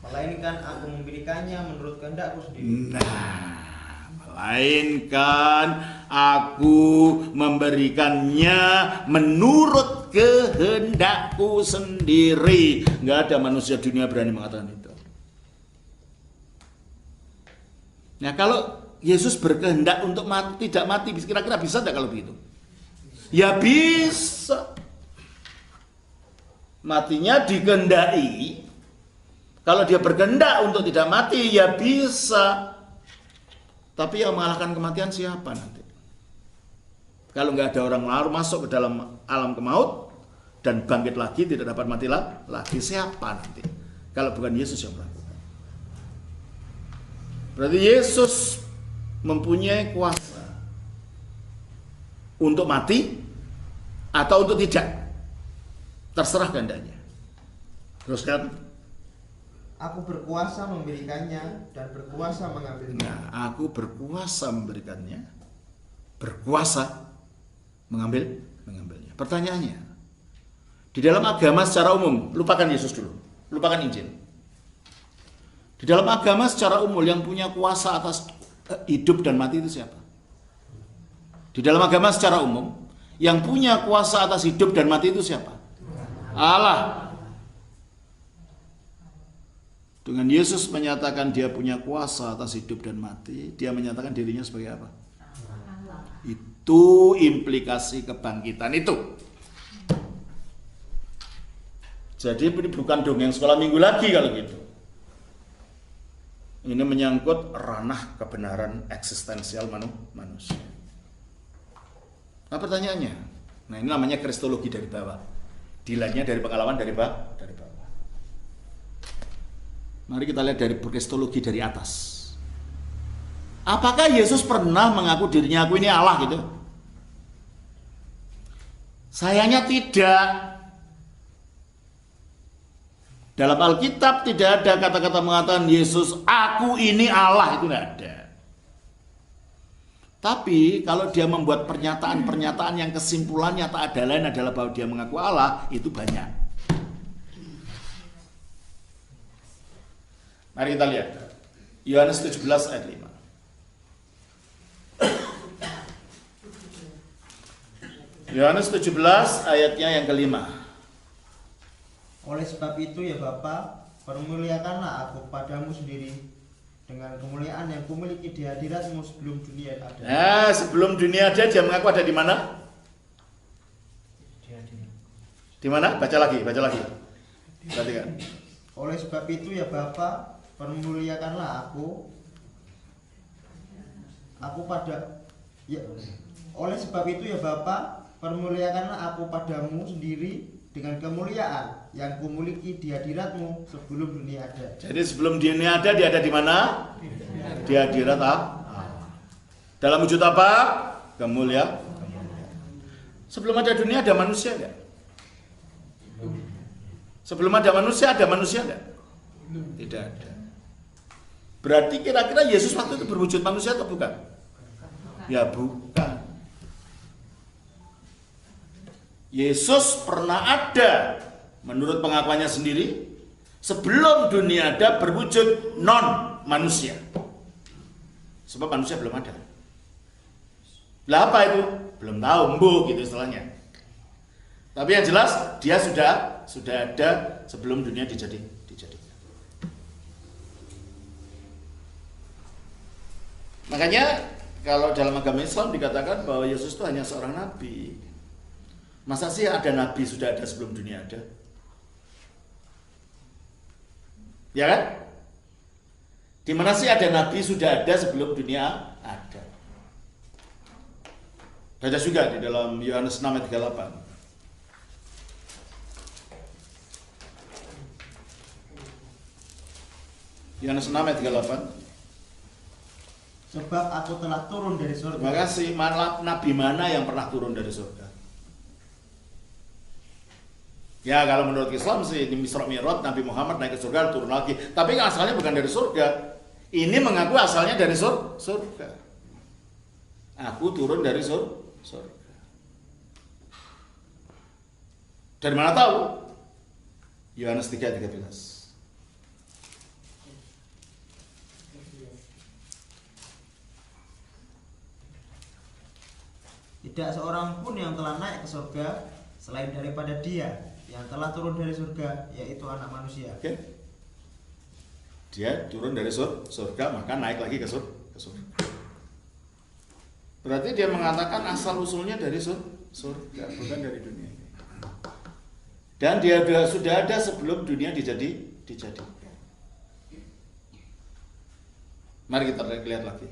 Melainkan aku memberikannya menurut kehendakku sendiri. Nah, melainkan aku memberikannya menurut kehendakku sendiri. Nggak ada manusia dunia berani mengatakan itu. Nah kalau Yesus berkehendak untuk mati, tidak mati, kira-kira bisa tidak kalau begitu? Ya bisa. Matinya dikehendaki. Kalau dia berkehendak untuk tidak mati, ya bisa. Tapi yang mengalahkan kematian siapa nanti? Kalau nggak ada orang lalu masuk ke dalam alam kemaut dan bangkit lagi, tidak dapat mati lagi, siapa nanti? Kalau bukan Yesus yang melakukan. Berarti Yesus mempunyai kuasa untuk mati atau untuk tidak. Terserah kehendaknya. Terus kan? Aku berkuasa memberikannya dan berkuasa mengambilnya. Nah, aku berkuasa memberikannya, berkuasa mengambilnya. Pertanyaannya, di dalam agama secara umum, lupakan Yesus dulu, lupakan Injil. Di dalam agama secara umum yang punya kuasa atas hidup dan mati itu siapa? Di dalam agama secara umum yang punya kuasa atas hidup dan mati itu siapa? Allah. Dengan Yesus menyatakan dia punya kuasa atas hidup dan mati, dia menyatakan dirinya sebagai apa? Itu implikasi kebangkitan itu. Jadi ini bukan dongeng sekolah minggu lagi kalau gitu. Ini menyangkut ranah kebenaran eksistensial manusia. Nah pertanyaannya, nah ini namanya kristologi dari bawah. Dilanya dari pengalaman dari bawah. Mari kita lihat dari kristologi dari atas. Apakah Yesus pernah mengaku dirinya, aku ini Allah gitu? Sayangnya tidak. Dalam Alkitab tidak ada kata-kata mengatakan Yesus, aku ini Allah, itu tidak ada. Tapi kalau dia membuat pernyataan-pernyataan yang kesimpulannya tak ada lain adalah bahwa dia mengaku Allah, itu banyak. Mari kita lihat Yohanes 17 ayat 5. Yohanes 17 ayatnya yang kelima. Oleh sebab itu ya Bapa, permuliakanlah aku padamu sendiri dengan kemuliaan yang kumiliki di hadiratmu sebelum dunia ada. Nah, sebelum dunia ada dia mengaku ada di mana? Di mana? Baca lagi. Perhatikan. Oleh sebab itu ya Bapa, permuliakanlah aku pada ya. Oleh sebab itu ya Bapa, permuliakanlah aku padamu sendiri dengan kemuliaan yang kumiliki di hadiratmu sebelum dunia ada. Jadi sebelum dunia ada, dia ada di mana? Di hadirat Allah. Dalam wujud apa? Kemuliaan. Sebelum ada dunia ada manusia enggak? Sebelum ada manusia enggak? Tidak ada. Berarti kira-kira Yesus waktu itu berwujud manusia atau bukan? Ya bukan. Yesus pernah ada, menurut pengakuannya sendiri, sebelum dunia ada berwujud non manusia. Sebab manusia belum ada. Lah apa itu? Belum tahu, mbuh gitu istilahnya. Tapi yang jelas dia sudah ada sebelum dunia dijadikan. Makanya kalau dalam agama Islam dikatakan bahwa Yesus itu hanya seorang nabi. Masa sih ada nabi sudah ada sebelum dunia ada? Ya kan? Di mana sih ada nabi sudah ada sebelum dunia ada? Baca juga di dalam Yohanes 6 ayat 38. Yohanes 6 ayat 38. Sebab aku telah turun dari surga. Terima kasih. Nabi mana yang pernah turun dari surga? Ya kalau menurut Islam sih di Isra Mi'raj Nabi Muhammad naik ke surga turun lagi. Tapi kan asalnya bukan dari surga. Ini mengaku asalnya dari surga. Aku turun dari surga. Dari mana tahu? Yohanes 3:13. Tidak seorang pun yang telah naik ke surga selain daripada dia yang telah turun dari surga, yaitu anak manusia. Oke. Dia turun dari surga, maka naik lagi ke surga. Berarti dia mengatakan asal usulnya dari surga, bukan dari dunia. Dan dia sudah ada sebelum dunia dijadikan. Mari kita lihat lagi.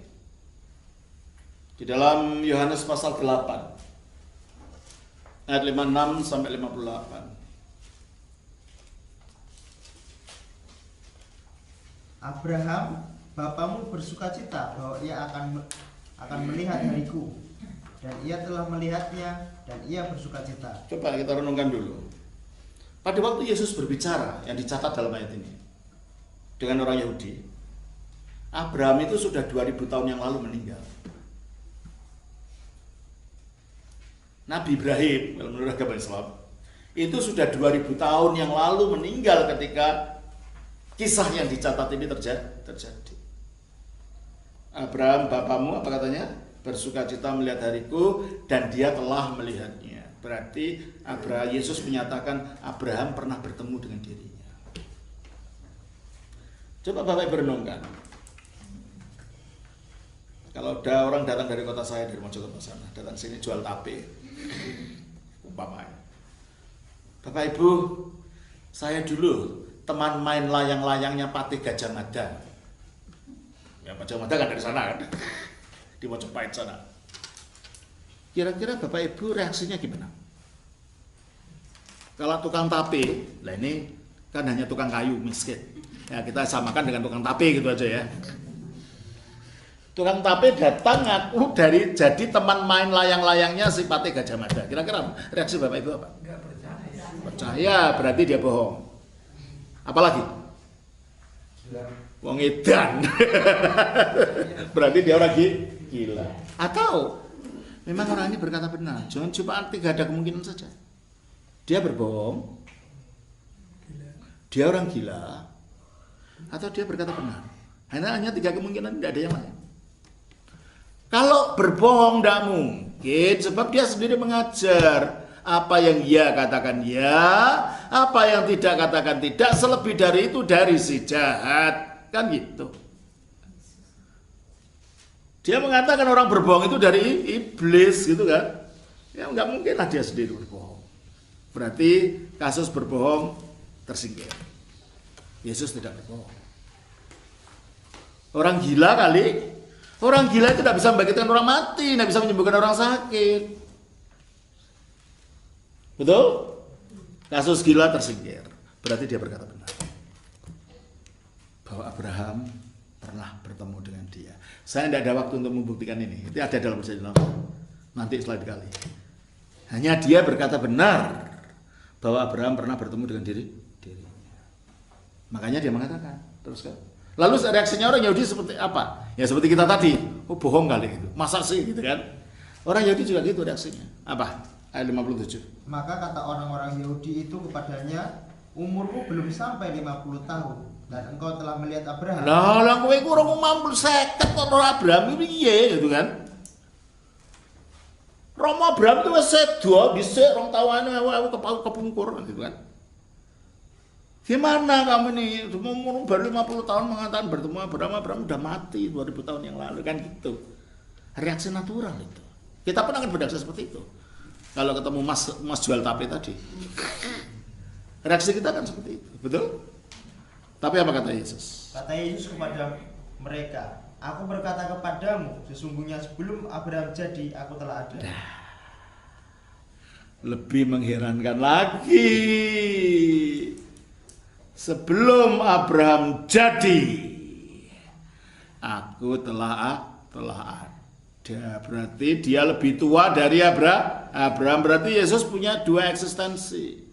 Di dalam Yohanes pasal 8. ayat 56 sampai 58. Abraham, bapamu bersukacita bahwa ia akan melihat hariku, dan ia telah melihatnya dan ia bersukacita. Coba kita renungkan dulu. Pada waktu Yesus berbicara, yang dicatat dalam ayat ini, dengan orang Yahudi, Abraham itu sudah 2000 tahun yang lalu meninggal. Nabi Ibrahim, kalau menurut agama Islam, itu sudah 2000 tahun yang lalu meninggal ketika kisah yang dicatat ini terjadi. Abraham, bapamu, apa katanya? Bersukacita melihat hariku, dan dia telah melihatnya. Berarti Yesus menyatakan Abraham pernah bertemu dengan dirinya. Coba Bapak berenungkan. Kalau ada orang datang dari kota saya, dari Mojokerto sana, datang sini jual tape, umpamanya. Bapak Ibu, saya dulu teman main layang-layangnya Patih Gajah Mada. Ya, Gajah Mada kan dari sana kan, di Mojopahit sana. Kira-kira Bapak Ibu reaksinya gimana? Kalau tukang tape, lah ini kan hanya tukang kayu miskin. Ya kita samakan dengan tukang tape gitu aja ya. Tukang tape datang ngaku jadi teman main layang-layangnya si Patih Gajah Mada. Kira-kira reaksi Bapak Ibu apa? Enggak percaya. Percaya, berarti dia bohong. Apalagi? Wong edan. Berarti dia orang gila. Atau memang orang ini berkata benar. Jangan cuma tiga, ada kemungkinan saja. Dia berbohong, dia orang gila, atau dia berkata benar. Hanya tiga kemungkinan, tidak ada yang lain. Kalau berbohong tidak mungkin, sebab dia sendiri mengajar. Apa yang ya katakan ya, apa yang tidak katakan tidak, selebih dari itu dari si jahat. Kan gitu. Dia mengatakan orang berbohong itu dari iblis gitu kan. Ya nggak mungkin lah dia sendiri berbohong. Berarti kasus berbohong tersingkir. Yesus tidak berbohong. Orang gila kali. Orang gila itu tidak bisa membangkitkan orang mati, tidak bisa menyembuhkan orang sakit. Betul? Kasus gila tersingkir. Berarti dia berkata benar. Bahwa Abraham pernah bertemu dengan dia. Saya tidak ada waktu untuk membuktikan ini. Itu ada dalam perjanjian lama. Nanti slide kali. Hanya dia berkata benar bahwa Abraham pernah bertemu dengan dirinya. Makanya dia mengatakan. Terus kan. Lalu reaksinya orang Yahudi seperti apa? Ya seperti kita tadi. Oh bohong kali gitu. Masa sih gitu kan. Orang Yahudi juga gitu reaksinya. Apa? Ayat 57. Maka kata orang-orang Yahudi itu kepadanya, umurmu belum sampai 50 tahun dan engkau telah melihat Abraham. Lah kowe iku ora mampu 50 kok ora Abraham iki piye gitu kan. Romo Abraham itu wis sedo dhisik rong tawane kepungkur gitu kan. Gimana kamu nih, umur baru 50 tahun mengatakan bertemu Abraham udah mati 2000 tahun yang lalu kan gitu. Reaksi natural itu. Kita pun akan bereaksi seperti itu. Kalau ketemu mas jual tape tadi. Reaksi kita kan seperti itu, betul? Tapi apa kata Yesus? Kata Yesus kepada mereka, aku berkata kepadamu, sesungguhnya sebelum Abraham jadi, aku telah ada. Lebih mengherankan lagi. Sebelum Abraham jadi, aku telah ada. Berarti dia lebih tua dari Abraham. Berarti Yesus punya dua eksistensi.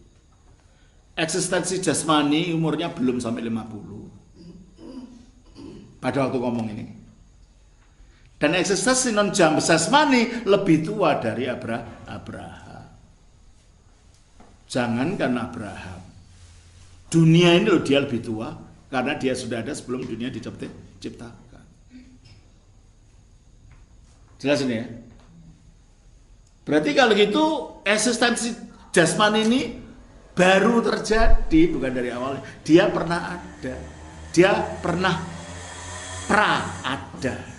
Eksistensi jasmani umurnya belum sampai 50 pada waktu ngomong ini. Dan eksistensi non jasmani lebih tua dari Abraham. Jangankan Abraham, dunia ini loh dia lebih tua karena dia sudah ada sebelum dunia diciptakan. Jelas ini ya. Berarti kalau gitu eksistensi jasmani ini baru terjadi, bukan dari awalnya. Dia pernah ada. Dia pernah pra ada.